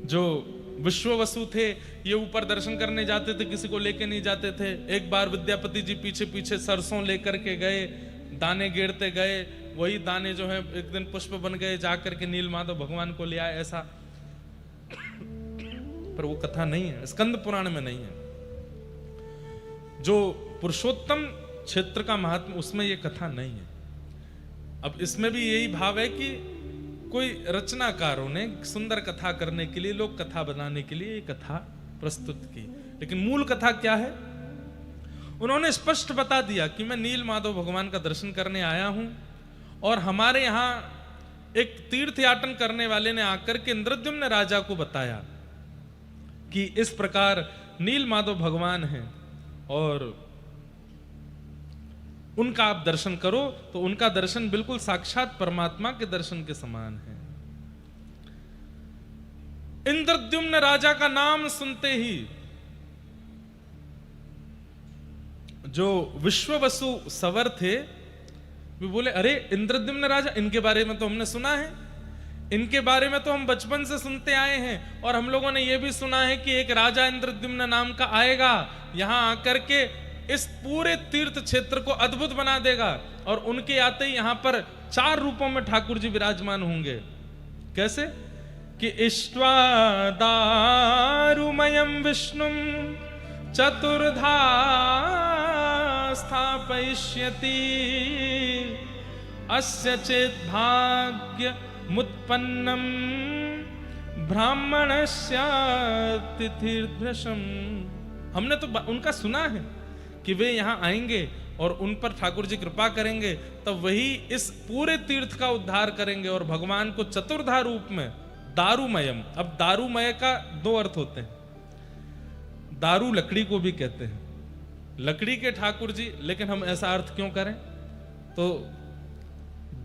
जो विश्ववसु थे, ये ऊपर दर्शन करने जाते थे, किसी को लेके नहीं जाते थे। एक बार विद्यापति जी पीछे पीछे सरसों लेकर के गए, दाने गिरते गए, वही दाने जो है एक दिन पुष्प बन गए, जाकर के नील माधव भगवान को ले आए, ऐसा। पर वो कथा नहीं है, स्कंद पुराण में नहीं है। जो पुरुषोत्तम क्षेत्र का महात्मा, उसमें ये कथा नहीं है। अब इसमें भी यही भाव है कि कोई रचनाकारों ने सुंदर कथा करने के लिए, लोक कथा बनाने के लिए ये कथा प्रस्तुत की, लेकिन मूल कथा क्या है? उन्होंने स्पष्ट बता दिया कि मैं नील माधव भगवान का दर्शन करने आया हूं, और हमारे यहां एक तीर्थ याटन करने वाले ने आकर के इंद्रद्युम्न राजा को बताया कि इस प्रकार नील माधव भगवान हैं और उनका आप दर्शन करो। तो उनका दर्शन बिल्कुल साक्षात परमात्मा के दर्शन के समान है। इंद्रद्युम्न राजा का नाम सुनते ही जो विश्ववसु सवर थे वे बोले, अरे इंद्रद्युम्न राजा, इनके बारे में तो हमने सुना है, इनके बारे में तो हम बचपन से सुनते आए हैं और हम लोगों ने यह भी सुना है कि एक राजा इंद्रद्युम्न नाम का आएगा, यहां आकर के इस पूरे तीर्थ क्षेत्र को अद्भुत बना देगा। और उनके आते ही यहां पर 4 रूपों में ठाकुर जी विराजमान होंगे। कैसे कि इष्ट्वा दारुमयं विष्णुं चतुर्धा स्थापयिष्यति अस्य चेत् भाग्य मुत्पन्नम ब्राह्मणस्य तिथिर्भृशम। हमने तो उनका सुना है कि वे यहां आएंगे और उन पर ठाकुर जी कृपा करेंगे, तब वही इस पूरे तीर्थ का उद्धार करेंगे। और भगवान को चतुर्धा रूप में दारुमयम, अब दारुमय का 2 अर्थ होते हैं। दारू लकड़ी को भी कहते हैं, लकड़ी के ठाकुर जी, लेकिन हम ऐसा अर्थ क्यों करें? तो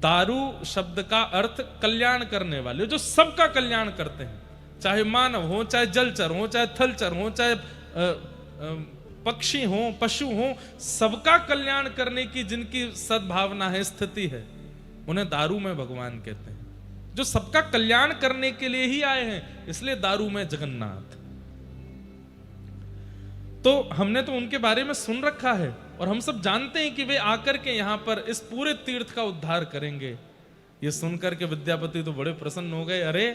दारू शब्द का अर्थ कल्याण करने वाले, जो सबका कल्याण करते हैं, चाहे मानव हो, चाहे जलचर हो, चाहे थलचर हो, चाहे पक्षी हो, पशु हो, सबका कल्याण करने की जिनकी सद्भावना है, स्थिति है, उन्हें दारू में भगवान कहते हैं। जो सबका कल्याण करने के लिए ही आए हैं, इसलिए दारू में जगन्नाथ। तो हमने तो उनके बारे में सुन रखा है और हम सब जानते हैं कि वे आकर के यहां पर इस पूरे तीर्थ का उद्धार करेंगे। ये सुनकर के विद्यापति तो बड़े प्रसन्न हो गए। अरे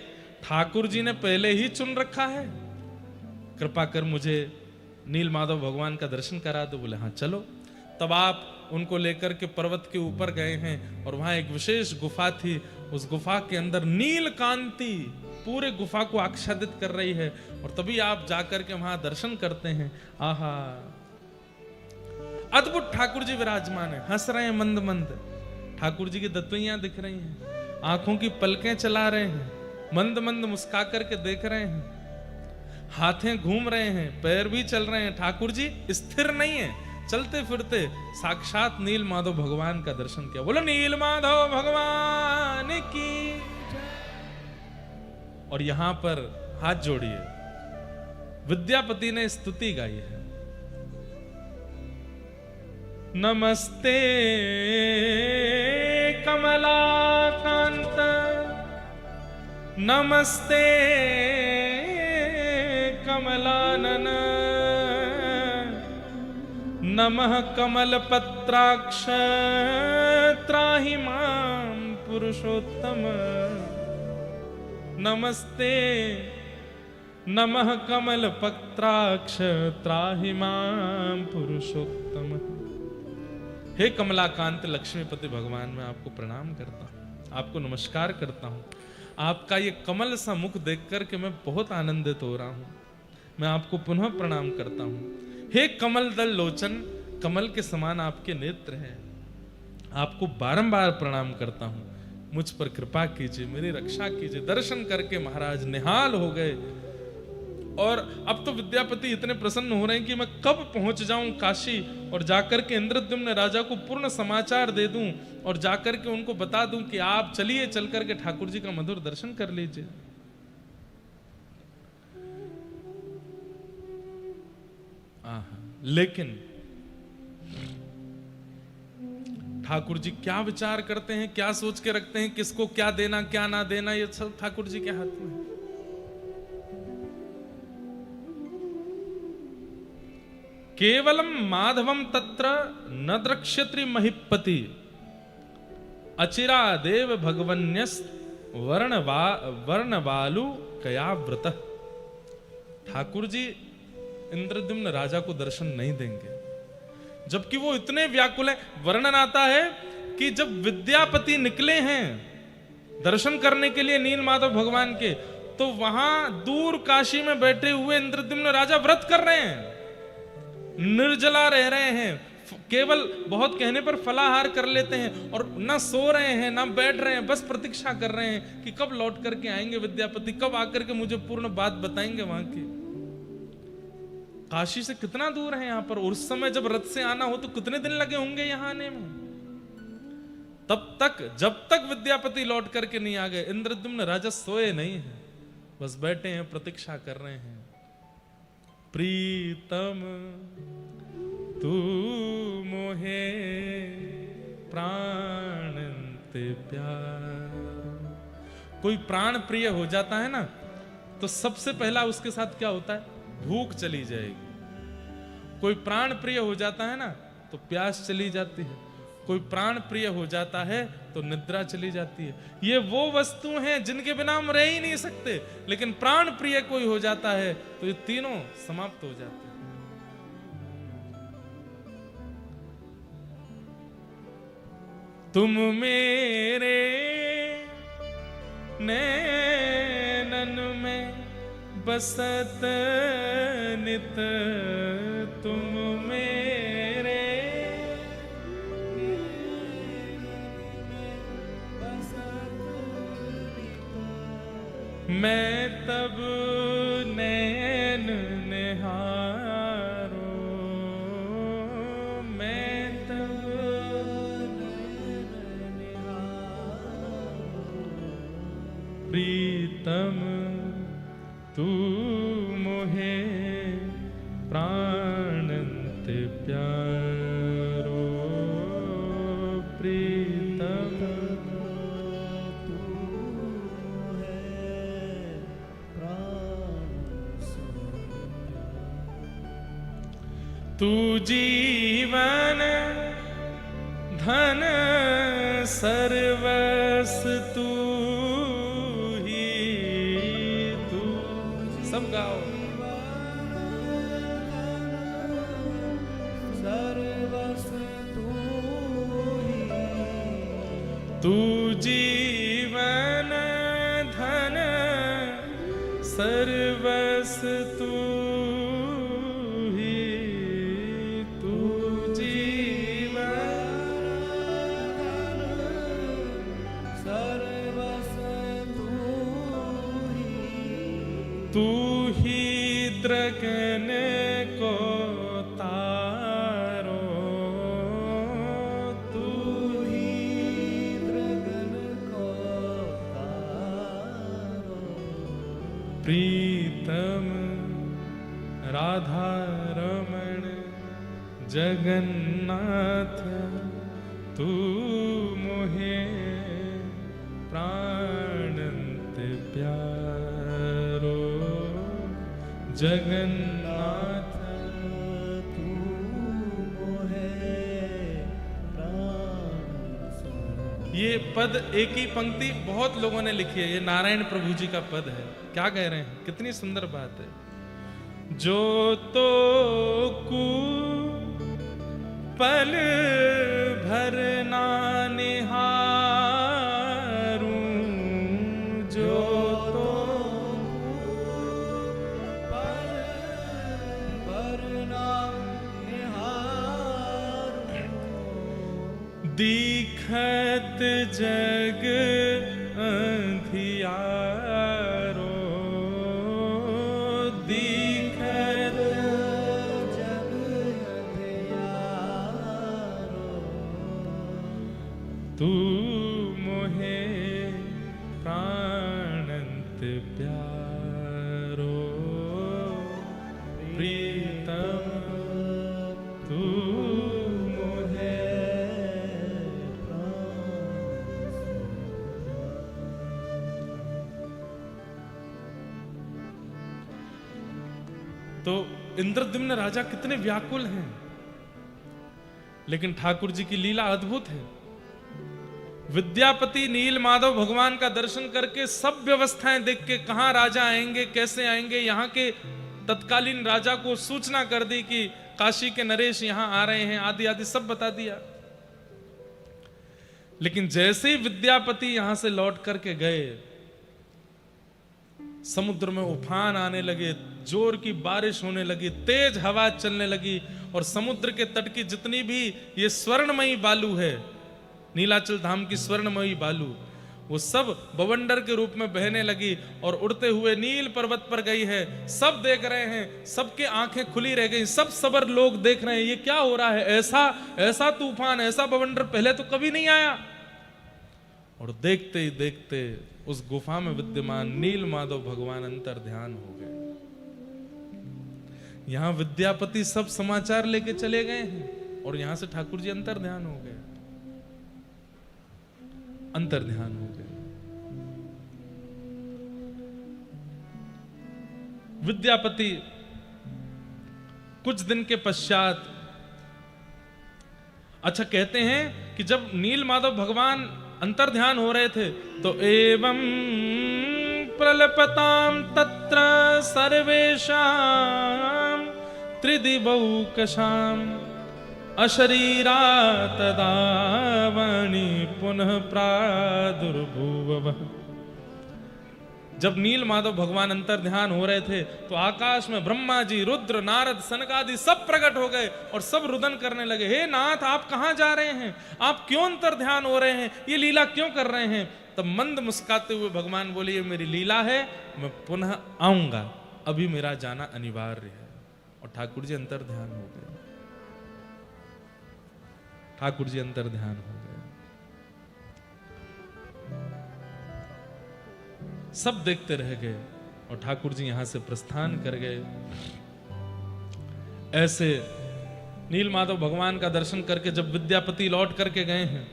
ठाकुर जी ने पहले ही चुन रखा है, कृपा कर मुझे नील माधव भगवान का दर्शन करा दो। बोले हाँ चलो। तब आप उनको लेकर के पर्वत के ऊपर गए हैं और वहां एक विशेष गुफा थी। उस गुफा के अंदर नील कांति पूरे गुफा को आच्छादित कर रही है और तभी आप जाकर के वहां दर्शन करते हैं। आहा, अद्भुत ठाकुर जी विराजमान है, हंस रहे हैं मंद मंद, ठाकुर जी की दतुइयां दिख रही हैं, आंखों की पलकें चला रहे हैं, मंद मंद मुस्का करके देख रहे हैं, हाथें घूम रहे हैं, पैर भी चल रहे हैं। ठाकुर जी स्थिर नहीं है, चलते फिरते साक्षात नील माधव भगवान का दर्शन किया। बोलो नील माधव भगवान की। और यहां पर हाथ जोड़िए, विद्यापति ने स्तुति गाई है। नमस्ते कमलाकांत, नमस्ते कमलानन, नमः कमलपत्राक्ष त्राहि मां पुरुषोत्तम। नमस्ते नमः कमलपत्राक्ष त्राहि मां पुरुषोत्तम। हे कमलाकांत लक्ष्मीपति भगवान, मैं आपको प्रणाम करता हूँ, आपको नमस्कार करता हूँ। आपका ये कमल सा मुख देख करके मैं बहुत आनंदित हो रहा हूँ। मैं आपको पुनः प्रणाम करता हूँ। हे कमल दल लोचन, कमल के समान आपके नेत्र हैं। आपको बारंबार प्रणाम करता हूँ। मुझ पर कृपा कीजिए, मेरी रक्षा कीजिए। दर्शन करके महाराज निहाल हो गए। और अब तो विद्यापति इतने प्रसन्न हो रहे हैं कि मैं कब पहुंच जाऊं काशी और जाकर के इंद्रद्युम्न राजा को पूर्ण समाचार दे दूं और जाकर के उनको बता दूं कि आप चलिए, चल करके ठाकुर जी का मधुर दर्शन कर लीजिए। लेकिन ठाकुर जी क्या विचार करते हैं, क्या सोच के रखते हैं, किसको क्या देना क्या ना देना, ये सब ठाकुर जी के हाथ में है। केवलम माधवम तत्र न द्रक्ष्यति महिपति, अचिरा देव भगवन्यस वर्णवालु कयाव्रत। ठाकुर जी इंद्रद्युम्न राजा को दर्शन नहीं देंगे, जबकि वो इतने व्याकुल हैं। वर्णन आता है कि जब विद्यापति निकले हैं दर्शन करने के लिए नील माधव भगवान के, तो वहां दूर काशी में बैठे हुए इंद्रद्युम्न राजा व्रत कर रहे हैं, निर्जला रह रहे हैं, केवल बहुत कहने पर फलाहार कर लेते हैं और ना सो रहे हैं ना बैठ रहे हैं, बस प्रतीक्षा कर रहे हैं कि कब लौट करके आएंगे विद्यापति, कब आकर के मुझे पूर्ण बात बताएंगे वहां की। काशी से कितना दूर है यहाँ पर, उस समय जब रथ से आना हो तो कितने दिन लगे होंगे यहाँ आने में। तब तक जब तक विद्यापति लौट करके नहीं आ गए, इंद्रद्युम्न राजा सोए नहीं है, बस बैठे हैं, प्रतीक्षा कर रहे हैं। प्रीतम तू मोहे प्राण ते प्यार। कोई प्राण प्रिय हो जाता है ना तो सबसे पहला उसके साथ क्या होता है, भूख चली जाएगी। कोई प्राण प्रिय हो जाता है ना तो प्यास चली जाती है, कोई प्राण प्रिय हो जाता है तो निद्रा चली जाती है। ये वो वस्तु हैं जिनके बिना हम रह ही नहीं सकते, लेकिन प्राण प्रिय कोई हो जाता है तो ये तीनों समाप्त हो जाते हैं। तुम मेरे नैनन में बसत नित, तुम मेरे मैं तब नैन निहारो, मैं तब नैन निहारो। प्रीतम तू मोहे प्राण ते प्यारो, प्रीतम तू मोहे प्राण। तू जीवन धन सर्वस तू ही, तू सब गाओ। सर्वस तू ही, तू जीवन धन सर्वस तू ही, तू जीवन सर्वस तू ही, तू ही द्रगन को तारो, तू ही द्रगन को तारो। प्रीतम राधा रमण जगन्नाथ, तू मोहे प्राण ते प्यारो, जगन्नाथ तू मोहे प्राण। ये पद एक ही पंक्ति बहुत लोगों ने लिखी है, ये नारायण प्रभु जी का पद है। क्या कह रहे हैं, कितनी सुंदर बात है। जो तो कु पल भर ना निहारूं, जो तो पल भर ना निहारूं, दिखत जग अंधियारो, दिखत जग अंधियारो। तू मोहे प्राणंत प्यारो, प्रीतम तू मोहे तो इंद्रद्युम्न राजा कितने व्याकुल हैं, लेकिन ठाकुर जी की लीला अद्भुत है। विद्यापति नील माधव भगवान का दर्शन करके सब व्यवस्थाएं देख के कहां राजा आएंगे, कैसे आएंगे, यहाँ के तत्कालीन राजा को सूचना कर दी कि काशी के नरेश यहां आ रहे हैं, आदि आदि सब बता दिया। लेकिन जैसे ही विद्यापति यहां से लौट करके गए, समुद्र में उफान आने लगे, जोर की बारिश होने लगी, तेज हवा चलने लगी और समुद्र के तट की जितनी भी ये स्वर्णमयी बालू है, नीलाचल धाम की स्वर्णमयी बालू, वो सब बवंडर के रूप में बहने लगी और उड़ते हुए नील पर्वत पर गई है। सब देख रहे हैं, सबके आंखें खुली रह गई, सब सबर लोग देख रहे हैं ये क्या हो रहा है, ऐसा ऐसा तूफान, ऐसा बवंडर पहले तो कभी नहीं आया। और देखते ही देखते उस गुफा में विद्यमान नील माधव भगवान अंतर ध्यान हो गए। यहां विद्यापति सब समाचार लेके चले गए हैं और यहां से ठाकुर जी अंतर ध्यान हो गए, अंतर ध्यान हो गए। विद्यापति कुछ दिन के पश्चात, अच्छा कहते हैं कि जब नील माधव भगवान अंतर ध्यान हो रहे थे तो एवं प्रलपताम तत्र सर्वेषां त्रिदिवौकशाम अशरीरा तदा वाणी पुनः प्रादुर्भुवः। जब नील माधव भगवान अंतर ध्यान हो रहे थे तो आकाश में ब्रह्मा जी, रुद्र, नारद, सनकादि सब प्रकट हो गए और सब रुदन करने लगे, हे नाथ आप कहां जा रहे हैं, आप क्यों अंतर ध्यान हो रहे हैं, ये लीला क्यों कर रहे हैं। तब मंद मुस्काते हुए भगवान बोले, ये मेरी लीला है, मैं पुनः आऊंगा, अभी मेरा जाना अनिवार्य है। और ठाकुर जी अंतर ध्यान हो गए, ठाकुर जी अंतर ध्यान हो गए। सब देखते रह गए और ठाकुर जी यहां से प्रस्थान कर गए। ऐसे नील माधव भगवान का दर्शन करके जब विद्यापति लौट करके गए हैं,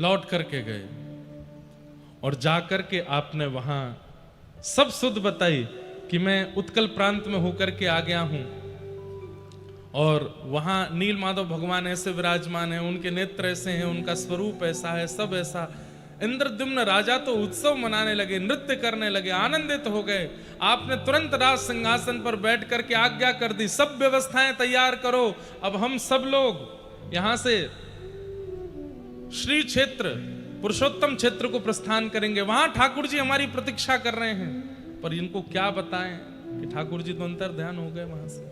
लौट करके गए और जाकर के आपने वहां सब सुध बताई कि मैं उत्कल प्रांत में होकर के आ गया हूं और वहां नील माधव भगवान ऐसे विराजमान हैं, उनके नेत्र ऐसे हैं, उनका स्वरूप ऐसा है, सब ऐसा। इंद्रद्युम्न राजा तो उत्सव मनाने लगे, नृत्य करने लगे, आनंदित हो गए। आपने तुरंत राज सिंहासन पर बैठ करके आज्ञा कर दी, सब व्यवस्थाएं तैयार करो, अब हम सब लोग यहां से श्री क्षेत्र, पुरुषोत्तम क्षेत्र को प्रस्थान करेंगे। वहां ठाकुर जी हमारी प्रतीक्षा कर रहे हैं, पर इनको क्या बताएं कि ठाकुर जी तो अंतर ध्यान हो गए वहां से।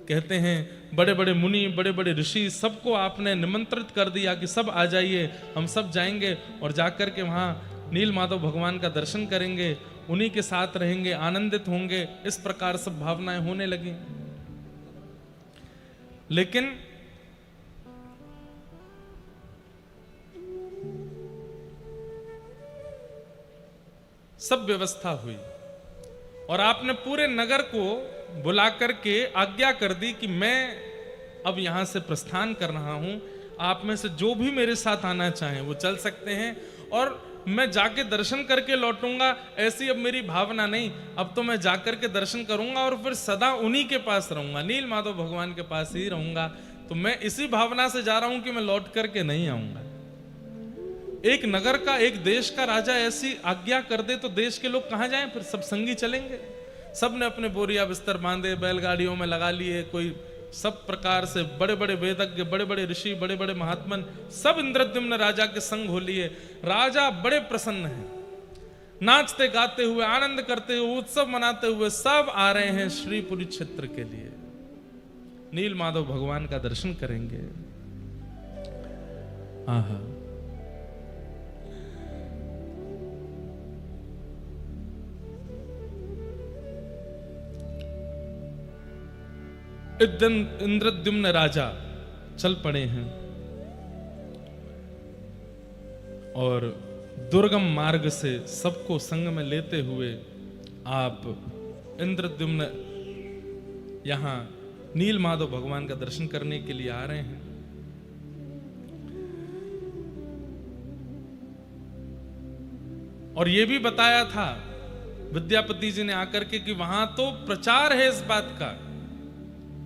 कहते हैं बड़े बड़े मुनि, बड़े बड़े ऋषि, सबको आपने निमंत्रित कर दिया कि सब आ जाइए, हम सब जाएंगे और जाकर के वहां नील माधव भगवान का दर्शन करेंगे, उन्हीं के साथ रहेंगे, आनंदित होंगे। इस प्रकार सब भावनाएं होने लगी। लेकिन सब व्यवस्था हुई और आपने पूरे नगर को बुला करके आज्ञा कर दी कि मैं अब यहां से प्रस्थान कर रहा हूं, आप में से जो भी मेरे साथ आना चाहें वो चल सकते हैं और मैं जाके दर्शन करके लौटूंगा, ऐसी अब मेरी भावना नहीं। अब तो मैं जाकर के दर्शन करूंगा और फिर सदा उन्हीं के पास रहूंगा, नील माधव भगवान के पास ही रहूंगा। तो मैं इसी भावना से जा रहा हूं कि मैं लौट करके नहीं आऊंगा। एक नगर का, एक देश का राजा ऐसी आज्ञा कर दे तो देश के लोग कहां जाएं, फिर सब संगी चलेंगे। सब ने अपने बोरिया बिस्तर बांधे, बैलगाड़ियों में लगा लिए, कोई सब प्रकार से बड़े बड़े वेदज्ञ, बड़े बड़े ऋषि, बड़े बड़े महात्मन सब इंद्रद्युम्न राजा के संग हो लिए। राजा बड़े प्रसन्न हैं, नाचते गाते हुए, आनंद करते हुए, उत्सव मनाते हुए सब आ रहे हैं श्रीपुरी क्षेत्र के लिए, नील माधव भगवान का दर्शन करेंगे। आहा, इस दिन इंद्रद्युम्न राजा चल पड़े हैं और दुर्गम मार्ग से सबको संग में लेते हुए आप इंद्रद्युम्न यहां नील माधव भगवान का दर्शन करने के लिए आ रहे हैं। और यह भी बताया था विद्यापति जी ने आकर के कि वहां तो प्रचार है इस बात का,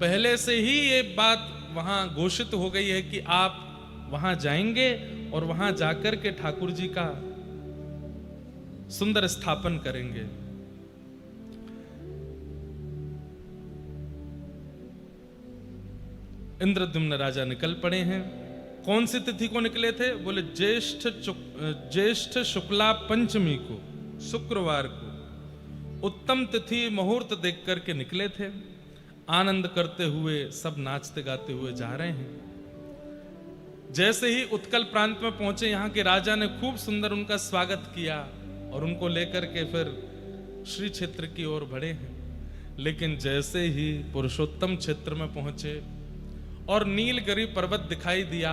पहले से ही ये बात वहां घोषित हो गई है कि आप वहां जाएंगे और वहां जाकर के ठाकुर जी का सुंदर स्थापन करेंगे। इंद्रद्युम्न राजा निकल पड़े हैं। कौन सी तिथि को निकले थे? बोले ज्येष्ठ शुक्ला पंचमी को, शुक्रवार को उत्तम तिथि मुहूर्त देख करके निकले थे। आनंद करते हुए सब नाचते गाते हुए जा रहे हैं। जैसे ही उत्कल प्रांत में पहुंचे, यहाँ के राजा ने खूब सुंदर उनका स्वागत किया और उनको लेकर के फिर श्री क्षेत्र की ओर बढ़े हैं। लेकिन जैसे ही पुरुषोत्तम क्षेत्र में पहुंचे और नीलगिरि पर्वत दिखाई दिया,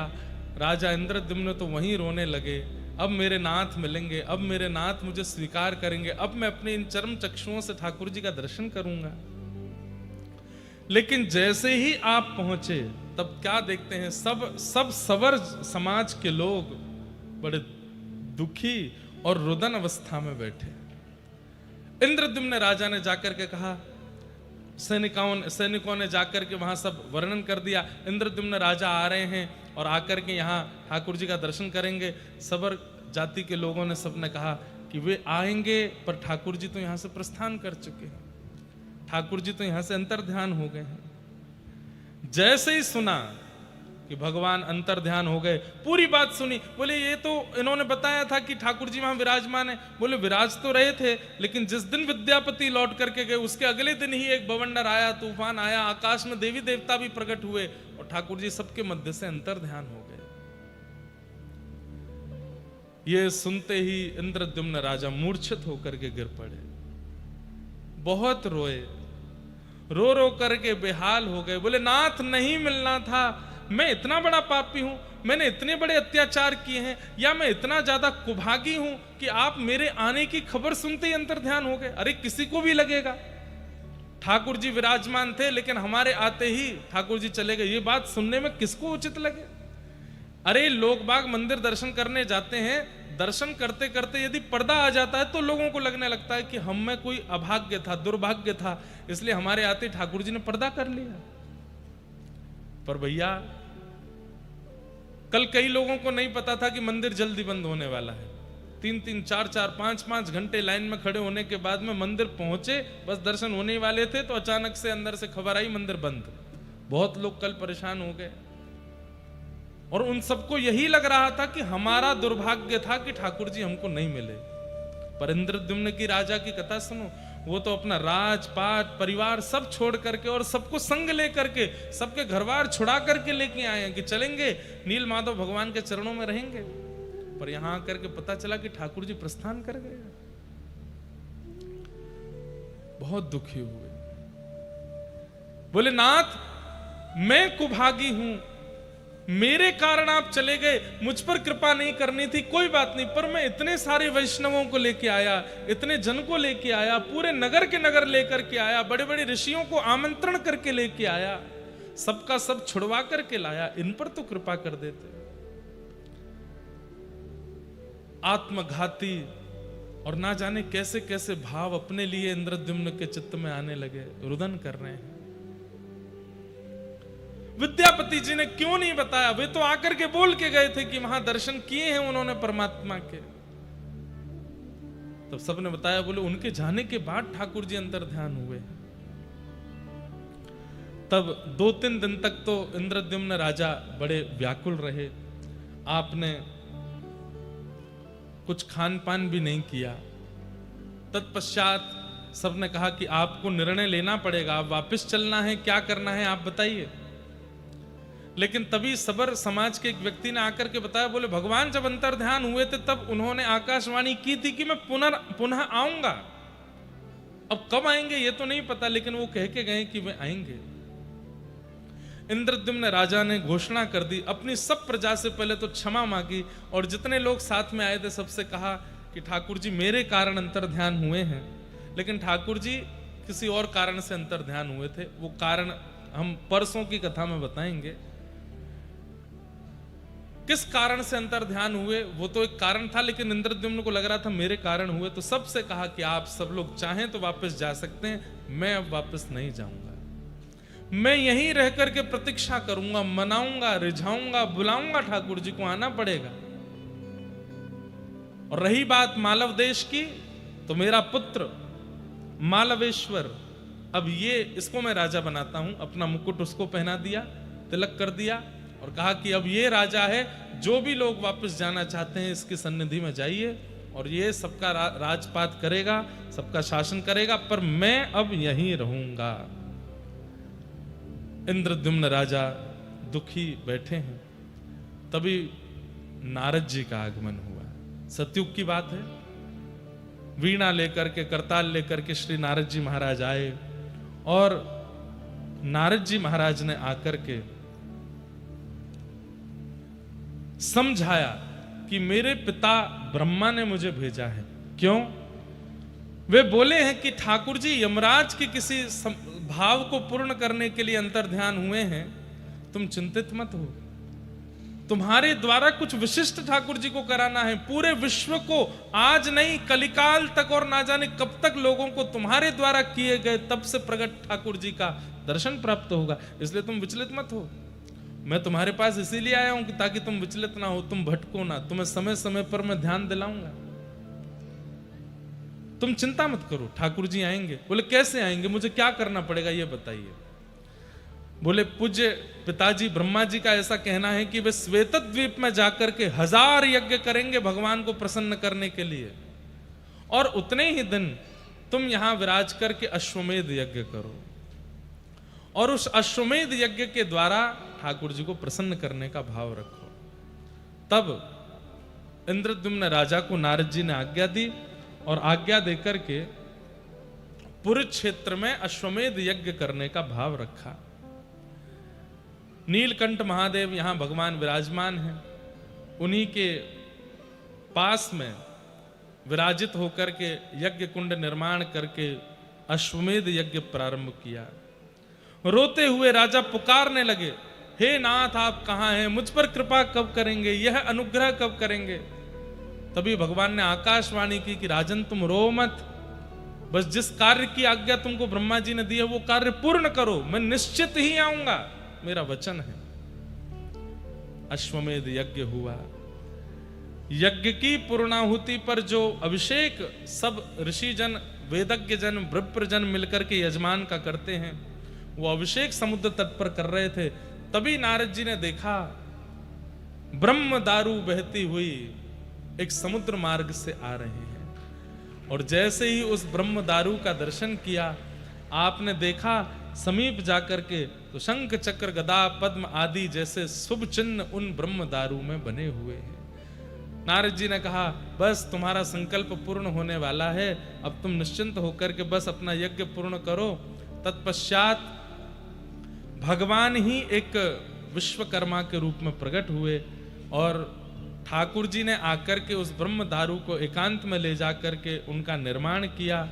राजा इंद्रद्युम्न तो वहीं रोने लगे। अब मेरे नाथ मिलेंगे, अब मेरे नाथ मुझे स्वीकार करेंगे, अब मैं अपने इन चर्म चक्षुओं से ठाकुर जी का दर्शन करूंगा। लेकिन जैसे ही आप पहुंचे, तब क्या देखते हैं? सब सवर समाज के लोग बड़े दुखी और रुदन अवस्था में बैठे। इंद्रद्युम्न राजा ने जाकर के कहा, सैनिकों ने जाकर के वहां सब वर्णन कर दिया, इंद्रद्युम्न राजा आ रहे हैं और आकर के यहाँ ठाकुर जी का दर्शन करेंगे। सबर जाति के लोगों ने सबने कहा कि वे आएंगे, पर ठाकुर जी तो यहाँ से प्रस्थान कर चुके हैं, ठाकुर जी तो यहाँ से अंतर ध्यान हो गए हैं। जैसे ही सुना कि भगवान अंतर ध्यान हो गए, पूरी बात सुनी। बोले ये तो इन्होंने बताया था कि ठाकुर जी वहां विराजमान है। बोले विराज तो रहे थे, लेकिन जिस दिन विद्यापति लौट करके गए उसके अगले दिन ही एक बवंडर आया, तूफान आया, आकाश में देवी देवता भी प्रकट हुए और ठाकुर जी सबके मध्य से अंतर ध्यान हो गए। ये सुनते ही इंद्रद्युम्न राजा मूर्छित होकर के गिर पड़े, बहुत रोए, रो रो करके बेहाल हो गए। बोले नाथ नहीं मिलना था, मैं इतना बड़ा पापी हूं, मैंने इतने बड़े अत्याचार किए हैं, या मैं इतना ज्यादा कुभागी हूं कि आप मेरे आने की खबर सुनते ही अंतर ध्यान हो गए। अरे किसी को भी लगेगा, ठाकुर जी विराजमान थे लेकिन हमारे आते ही ठाकुर जी चले गए, ये बात सुनने में किसको उचित लगे? अरे लोग बाग मंदिर दर्शन करने जाते हैं, दर्शन करते करते यदि पर्दा आ जाता है तो लोगों को लगने लगता है कि हम में कोई अभाग्य था, दुर्भाग्य था, इसलिए हमारे आते ठाकुर जी ने पर्दा कर लिया। पर भैया कल कई लोगों को नहीं पता था कि मंदिर जल्दी बंद होने वाला है। 3-3, 4-4, 5-5 घंटे लाइन में खड़े होने के बाद में मंदिर पहुंचे, बस दर्शन होने वाले थे तो अचानक से अंदर से खबर आई मंदिर बंद। बहुत लोग कल परेशान हो गए और उन सबको यही लग रहा था कि हमारा दुर्भाग्य था कि ठाकुर जी हमको नहीं मिले। पर इंद्रद्युम्न की राजा की कथा सुनो, वो तो अपना राजपाट परिवार सब छोड़ करके और सबको संग लेकर के, सबके घरवार छुड़ा करके लेके आए हैं कि चलेंगे नील माधव भगवान के चरणों में रहेंगे। पर यहां आकर के पता चला कि ठाकुर जी प्रस्थान कर गए। बहुत दुखी हुए, बोले नाथ मैं कुभागी हूं, मेरे कारण आप चले गए, मुझ पर कृपा नहीं करनी थी, कोई बात नहीं, पर मैं इतने सारे वैष्णवों को लेके आया, इतने जन को लेके आया, पूरे नगर के नगर लेकर के आया, बड़े बड़े ऋषियों को आमंत्रण करके लेके आया, सबका सब छुड़वा करके लाया, इन पर तो कृपा कर देते। आत्मघाती और ना जाने कैसे कैसे भाव अपने लिए इंद्रद्युम्न के चित्त में आने लगे, रुदन कर रहे हैं। विद्यापति जी ने क्यों नहीं बताया? वे तो आकर के बोल के गए थे कि वहां दर्शन किए हैं उन्होंने परमात्मा के। तब सबने बताया, बोले उनके जाने के बाद ठाकुर जी अंतर ध्यान हुए। तब 2-3 दिन तक तो इंद्रद्युम्न राजा बड़े व्याकुल रहे। आपने कुछ खान पान भी नहीं किया। तत्पश्चात सबने कहा कि आपको निर्णय लेना पड़ेगा, आप वापस चलना है, क्या करना है आप बताइए। लेकिन तभी सबर समाज के एक व्यक्ति ने आकर के बताया, बोले भगवान जब अंतर ध्यान हुए थे तब उन्होंने आकाशवाणी की थी कि मैं पुनः आऊंगा। अब कब आएंगे ये तो नहीं पता, लेकिन वो कह के गए कि वे आएंगे। इंद्रद्युम्न राजा ने घोषणा कर दी, अपनी सब प्रजा से पहले तो क्षमा मांगी और जितने लोग साथ में आए थे सबसे कहा कि ठाकुर जी मेरे कारण अंतर ध्यान हुए हैं, लेकिन ठाकुर जी किसी और कारण से अंतर ध्यान हुए थे। वो कारण हम परसों की कथा में बताएंगे किस कारण से अंतर ध्यान हुए। वो तो एक कारण था, लेकिन इंद्रद्युम्न को लग रहा था मेरे कारण हुए, तो सबसे कहा कि आप सब लोग चाहें तो वापस जा सकते हैं, मैं अब वापस नहीं जाऊंगा, मैं यहीं रह करके प्रतीक्षा करूंगा, मनाऊंगा, रिझाऊंगा, बुलाऊंगा, ठाकुर जी को आना पड़ेगा। और रही बात मालव देश की, तो मेरा पुत्र मालवेश्वर, अब ये इसको मैं राजा बनाता हूं, अपना मुकुट उसको पहना दिया तिलक कर दिया और कहा कि अब ये राजा है, जो भी लोग वापस जाना चाहते हैं इसकी सन्निधि में जाइए और ये सबका राजपाट करेगा, सबका शासन करेगा, पर मैं अब यहीं रहूंगा। इंद्रद्युम्न राजा दुखी बैठे हैं, तभी नारद जी का आगमन हुआ। सतयुग की बात है। वीणा लेकर के, करताल लेकर के श्री नारद जी महाराज आए और नारद जी महाराज ने आकर के समझाया कि मेरे पिता ब्रह्मा ने मुझे भेजा है। क्यों? वे बोले हैं कि ठाकुर जी यमराज के किसी भाव को पूर्ण करने के लिए अंतर्ध्यान हुए हैं, तुम चिंतित मत हो, तुम्हारे द्वारा कुछ विशिष्ट ठाकुर जी को कराना है। पूरे विश्व को आज नहीं, कलिकाल तक और ना जाने कब तक लोगों को तुम्हारे द्वारा किए गए तब से प्रकट ठाकुर जी का दर्शन प्राप्त होगा, इसलिए तुम विचलित मत हो। मैं तुम्हारे पास इसीलिए आया हूं कि ताकि तुम विचलित ना हो, तुम भटको ना, तुम्हें समय समय पर मैं ध्यान दिलाऊंगा, तुम चिंता मत करो, ठाकुर जी आएंगे। बोले कैसे आएंगे, मुझे क्या करना पड़ेगा ये बताइए। बोले पूज्य पिताजी ब्रह्मा जी का ऐसा कहना है कि वे श्वेत द्वीप में जाकर के 1000 यज्ञ करेंगे भगवान को प्रसन्न करने के लिए, और उतने ही दिन तुम यहां विराज करके अश्वमेध यज्ञ करो और उस अश्वमेध यज्ञ के द्वारा ठाकुर जी को प्रसन्न करने का भाव रखो। तब इंद्रद्युम्न राजा को नारद जी ने आज्ञा दी और आज्ञा देकर के पुरी क्षेत्र में अश्वमेध यज्ञ करने का भाव रखा। नीलकंठ महादेव यहां भगवान विराजमान हैं, उन्हीं के पास में विराजित होकर के यज्ञ कुंड निर्माण करके अश्वमेध यज्ञ प्रारंभ किया। रोते हुए राजा पुकारने लगे, हे नाथ आप कहां हैं, मुझ पर कृपा कब करेंगे, यह अनुग्रह कब करेंगे। तभी भगवान ने आकाशवाणी की कि राजन तुम रो मत, बस जिस कार्य की आज्ञा तुमको ब्रह्मा जी ने दी है वो कार्य पूर्ण करो, मैं निश्चित ही आऊंगा, मेरा वचन है। अश्वमेध यज्ञ हुआ। यज्ञ की पूर्णाहुति पर जो अभिषेक सब ऋषि जन, वेदज्ञ जन, विप्र जन मिलकर के यजमान का करते हैं, वो अभिषेक समुद्र तट पर कर रहे थे। तभी नारद जी ने देखा ब्रह्म दारू बहती हुई एक समुद्र मार्ग से आ रहे हैं, और जैसे ही उस ब्रह्म दारू का दर्शन किया, आपने देखा समीप जाकर के तो शंख चक्र गदा पद्म आदि जैसे शुभ चिन्ह उन ब्रह्म दारू में बने हुए हैं। नारद जी ने कहा बस तुम्हारा संकल्प पूर्ण होने वाला है, अब तुम निश्चिंत होकर के बस अपना यज्ञ पूर्ण करो। तत्पश्चात भगवान ही एक विश्वकर्मा के रूप में प्रकट हुए और ठाकुर जी ने आकर के उस ब्रह्म दारू को एकांत में ले जाकर के उनका निर्माण किया।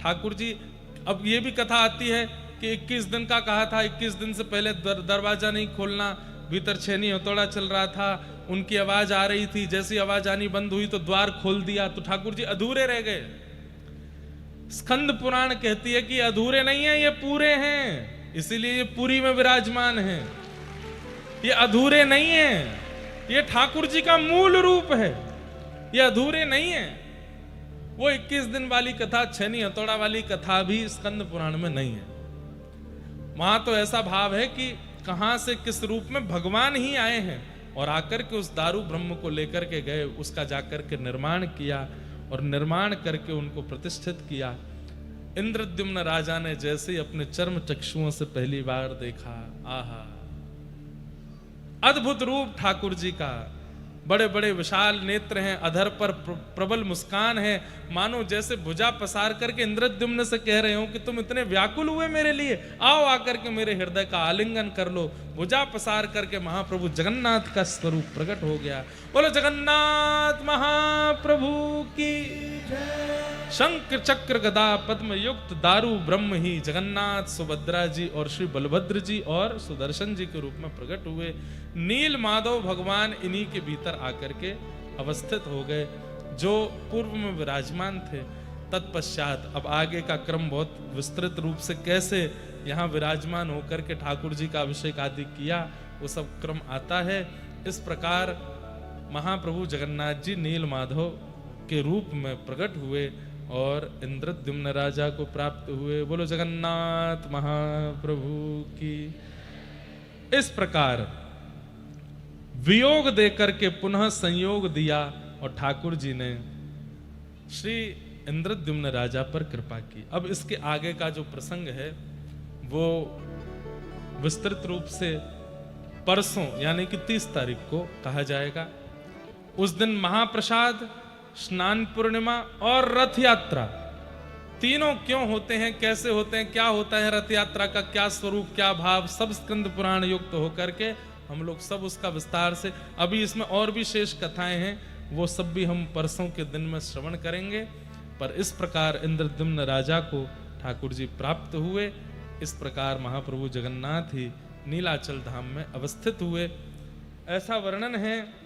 ठाकुर जी, अब ये भी कथा आती है कि 21 दिन का कहा था, 21 दिन से पहले दरवाजा नहीं खोलना, भीतर छेनी हथौड़ा चल रहा था, उनकी आवाज आ रही थी, जैसी आवाज आनी बंद हुई तो द्वार खोल दिया, तो ठाकुर जी अधूरे रह गए। स्कंद पुराण कहती है कि अधूरे नहीं है, ये पूरे हैं, इसीलिए ये पुरी में विराजमान है। ये अधूरे नहीं है, ये ठाकुर जी का मूल रूप है, ये अधूरे नहीं है। वो 21 दिन वाली कथा, छेनी हथौड़ा वाली कथा भी स्कंद पुराण में नहीं है। वहां तो ऐसा भाव है कि कहां से किस रूप में भगवान ही आए हैं और आकर के उस दारू ब्रह्म को लेकर के गए, उसका जाकर के निर्माण किया और निर्माण करके उनको प्रतिष्ठित किया। इंद्रद्युम्न राजा ने जैसे ही अपने चर्म चक्षुओं से पहली बार देखा, आहा, अद्भुत रूप ठाकुर जी का, बड़े बड़े विशाल नेत्र हैं, अधर पर प्रबल मुस्कान है, मानो जैसे भुजा पसार करके इंद्रद्युम्न से कह रहे हो कि तुम इतने व्याकुल हुए मेरे लिए, आओ आकर के मेरे हृदय का आलिंगन कर लो। भुजा पसार करके महाप्रभु जगन्नाथ का स्वरूप प्रकट हो गया। बोलो जगन्नाथ महाप्रभु की जय। शंख चक्र गदा पद्म युक्त दारू ब्रह्म ही जगन्नाथ, सुभद्रा जी और श्री बलभद्र जी और सुदर्शन जी के रूप में प्रकट हुए। नील माधव भगवान इन्हीं के भीतर आकर के अवस्थित हो गए, जो पूर्व में विराजमान थे। तत्पश्चात अब आगे का क्रम बहुत विस्तृत रूप से कैसे यहाँ विराजमान होकर के ठाकुर जी का अभिषेक आदि किया, वो सब क्रम आता है। इस प्रकार महाप्रभु जगन्नाथ जी नील माधव के रूप में प्रकट हुए और इंद्रद्युम्न राजा को प्राप्त हुए। बोलो जगन्नाथ महाप्रभु की। इस प्रकार वियोग देकर के पुनः संयोग दिया और ठाकुर जी ने श्री इंद्रद्युम्न राजा पर कृपा की। अब इसके आगे का जो प्रसंग है वो विस्तृत रूप से परसों यानी कि 30 तारीख को कहा जाएगा। उस दिन महाप्रसाद, स्नान पूर्णिमा और रथ यात्रा तीनों क्यों होते हैं, कैसे होते हैं, क्या होता है रथ यात्रा का, क्या स्वरूप, क्या भाव, सब स्कंद पुराण युक्त होकर के हम लोग सब उसका विस्तार से, अभी इसमें और भी शेष कथाएं हैं, वो सब भी हम परसों के दिन में श्रवण करेंगे। पर इस प्रकार इंद्रद्युम्न राजा को ठाकुर जी प्राप्त हुए। इस प्रकार महाप्रभु जगन्नाथ ही नीलाचल धाम में अवस्थित हुए। ऐसा वर्णन है